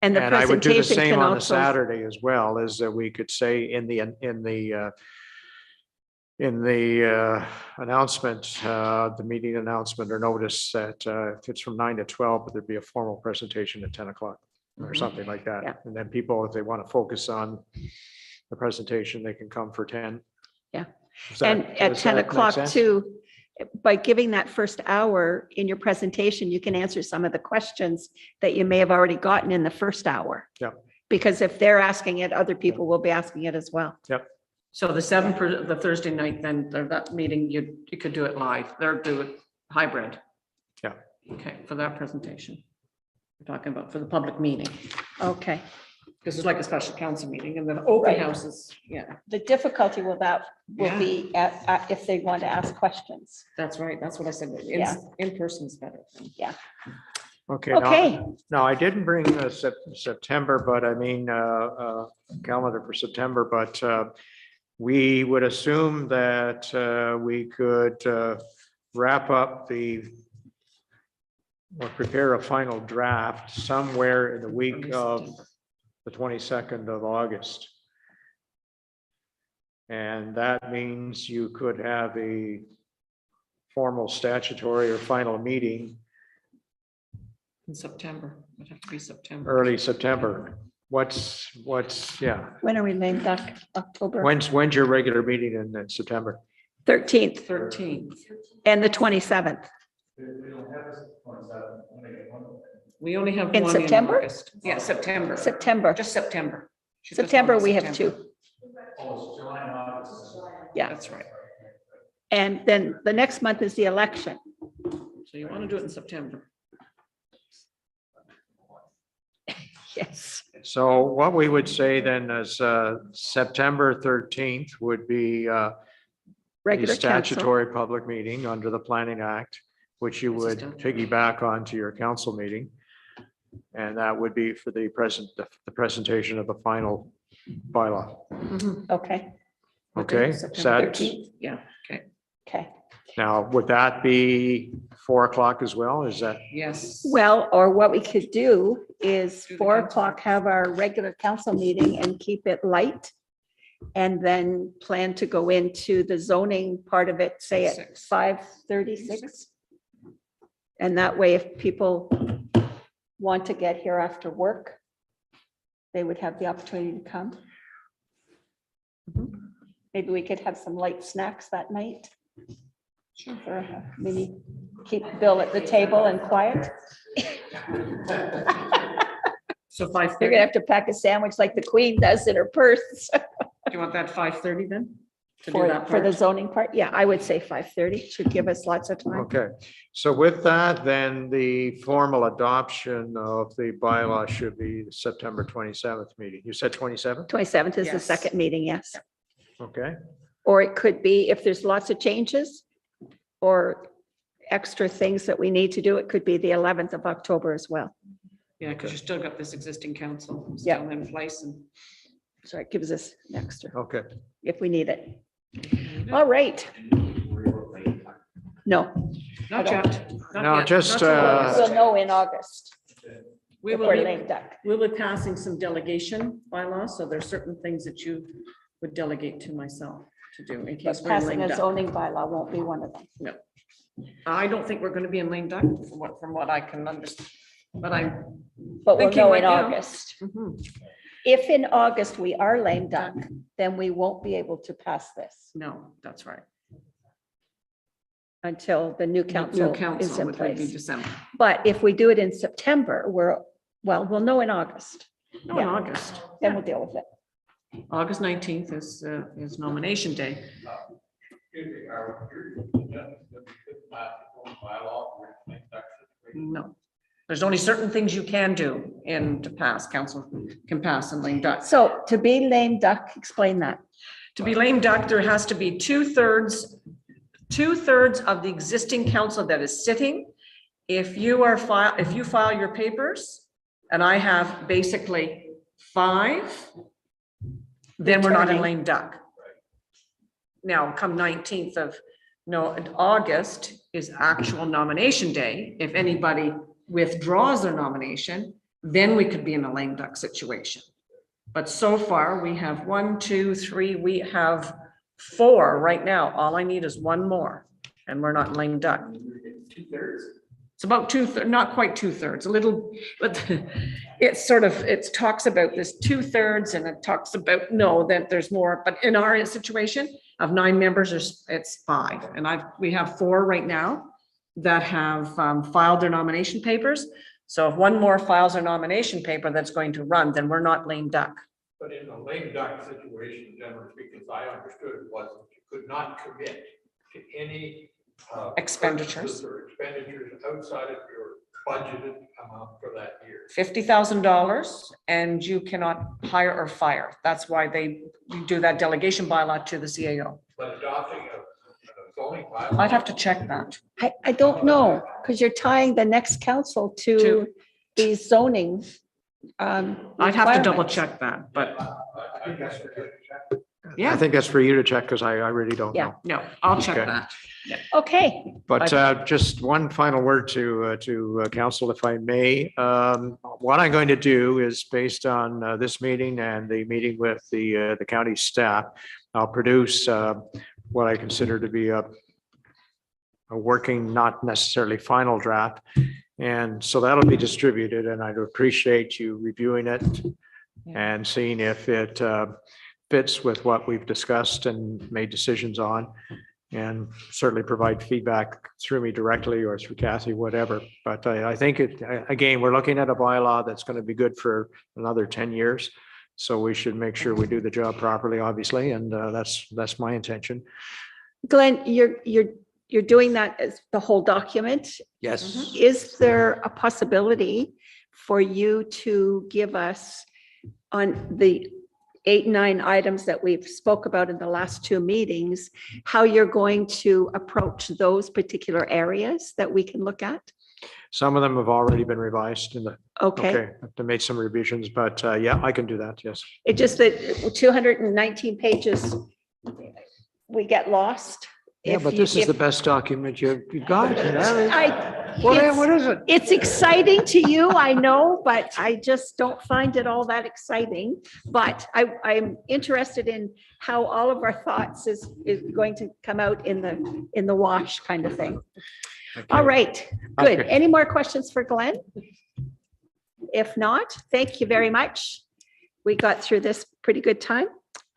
And the and I would do the presentation same can on the also, Saturday as well, is that we could say in the announcement, the meeting announcement or notice that if it's from 9 to 12, but there'd be a formal presentation at 10 o'clock or Mhm. something like that. Yeah. And then people, if they want to focus on the presentation, they can come for 10. Yeah. Does that- and at does 10 that make o'clock sense? too, by giving that first hour in your presentation, you can answer some of the questions that you may have already gotten in the first hour. Yeah. Because if they're asking it, other people will be asking it as well. So the 7 for the Thursday night, then that meeting, you could do it live. They're do it hybrid. Yeah. Okay, for that presentation. We're talking about for the public meeting, Okay. because it's like a special council meeting, and then open Right. houses, yeah, The difficulty with that will Yeah. be if they want to ask questions. that's right. That's what I said. Yeah. In person is better. Okay. Okay. Now, I didn't bring September, but I mean, calendar for September, but we would assume that we could wrap up or prepare a final draft somewhere in the week of the 22nd of August. And that means you could have a formal statutory or final meeting In September, it'd have to be September. early September. What's, yeah. When are we laying back? October When's your regular meeting in September? 13th 13th. and the 27th. We only have In one September? August. Yeah, September. September. Just September. She just September, wanted we have September. 2. Yeah, That's right. and then the next month is the election. So you want to do it in September. Yes. So what we would say then is September 13th would be a Regular council. statutory public meeting under the Planning Act, which you This is would done. piggyback onto your council meeting. And that would be for the presentation of the final bylaw. Okay, What day? Okay, September so 13th? Yeah, okay, okay. now would that be 4 o'clock as well? Is that? yes. Well, or what we could do is Do the 4 council. o'clock, have our regular council meeting and keep it light. And then plan to go into the zoning part of it, say at 6. 5:36. And that way, if people want to get here after work, they would have the opportunity to come. Maybe we could have some light snacks that night. Or maybe keep Bill at the table and quiet. So You're 5:30, gonna have to pack a sandwich like the Queen does in her purse. do you want that 5:30 then? To do For that the part? zoning part, yeah, I would say 5:30 should give us lots of time. Okay, so with that, then the formal adoption of the bylaw should be the September 27th meeting. You said 27th? 27th is the Yes. second meeting, yes. Okay, Or it could be, if there's lots of changes or extra things that we need to do, it could be the 11th of October as well. Yeah, because you still got this existing council Yeah. still in place and. So it gives us an extra okay. if we need it. All right. No, Not I yet. not No, yet, just, not till August. we'll know in August We if will we're be, lame duck. we'll be passing some delegation bylaws, so there's certain things that you would delegate to myself to do in case But we're passing lame a duck. zoning bylaw won't be one of them. No. I don't think we're gonna be in lame duck from what I can understand, but I'm. But we'll thinking know right in now. August. Mhm. If in August we are lame duck, then we won't be able to pass this No, that's right. until the new New council is council, in which would be place. December. But if we do it in September, we'll know in August. No, in Yeah. August. Then we'll deal with it. August 19th is nomination day. No, there's only certain things you can do and to pass, council can pass in lame duck. So to be lame duck, explain that. To be lame duck, there has to be two-thirds of the existing council that is sitting. If you file your papers, and I have basically 5, then we're not in Returning. lame duck. Now, come 19th of August is actual nomination day. If anybody withdraws their nomination, then we could be in a lame duck situation. But so far, we have 1, 2, 3, we have 4 right now. All I need is 1 more, and we're not in lame duck. It's about 2/3, not quite 2/3, a little, but it's sort of, it talks about this 2/3 and it talks about, no, that there's more, but in our situation of 9 members, it's 5. And we have 4 right now that have filed their nomination papers. So if 1 more files a nomination paper that's going to run, then we're not lame duck. But in a lame duck situation, generally speaking, as I understood it was that you could not commit to any Expenditures. purchases or expenditures outside of your budgeted amount for that year. $50,000 and you cannot hire or fire. That's why you do that delegation bylaw to the CAO. But adopting a zoning bylaw. I'd have to check that. I don't know, because you're tying the next council to these zoning. I'd have to double requirements. check that, but I think that's for you to check. I think that's for you to check because I really don't Yeah. know. no, I'll check Okay. that. Okay, But just one final word to council, if I may. What I'm going to do is based on this meeting and the meeting with the county staff, I'll produce what I consider to be a working, not necessarily final draft. And so that'll be distributed and I'd appreciate you reviewing it and seeing if it fits with what we've discussed and made decisions on. And certainly provide feedback through me directly or through Kathy, whatever. But I think again, we're looking at a bylaw that's going to be good for another 10 years. So we should make sure we do the job properly, obviously, and that's my intention. Glenn, you're doing that as the whole document. Yes. Is there a possibility for you to give us on the 8, 9 items that we've spoke about in the last 2 meetings, how you're going to approach those particular areas that we can look at? Some of them have already been revised in the, Okay, they made some revisions, but yeah, I can do that, yes. it just that 219 pages, we get lost. Yeah, if but you- this is if- the best document you've got. What it's- is it? It's exciting to you, I know, but I just don't find it all that exciting. But I'm interested in how all of our thoughts is going to come out in the wash kind of thing. All right, good. Okay. Any more questions for Glenn? If not, thank you very much. We got through this pretty good time.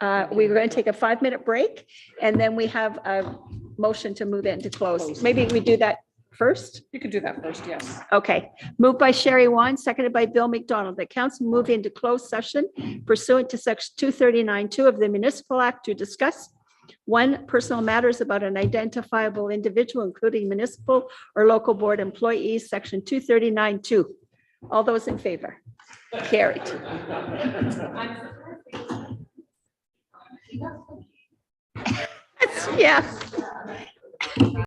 We're going to take a 5-minute break, and then we have a motion to move into close. Maybe we do that first? You could do that first, yes. Okay, moved by Sherry Wan, seconded by Bill McDonald, that council move into closed session pursuant to section 239(2) of the Municipal Act to discuss 1, personal matters about an identifiable individual, including municipal or local board employees, section 239(2). All those in favor? Carried. Yeah.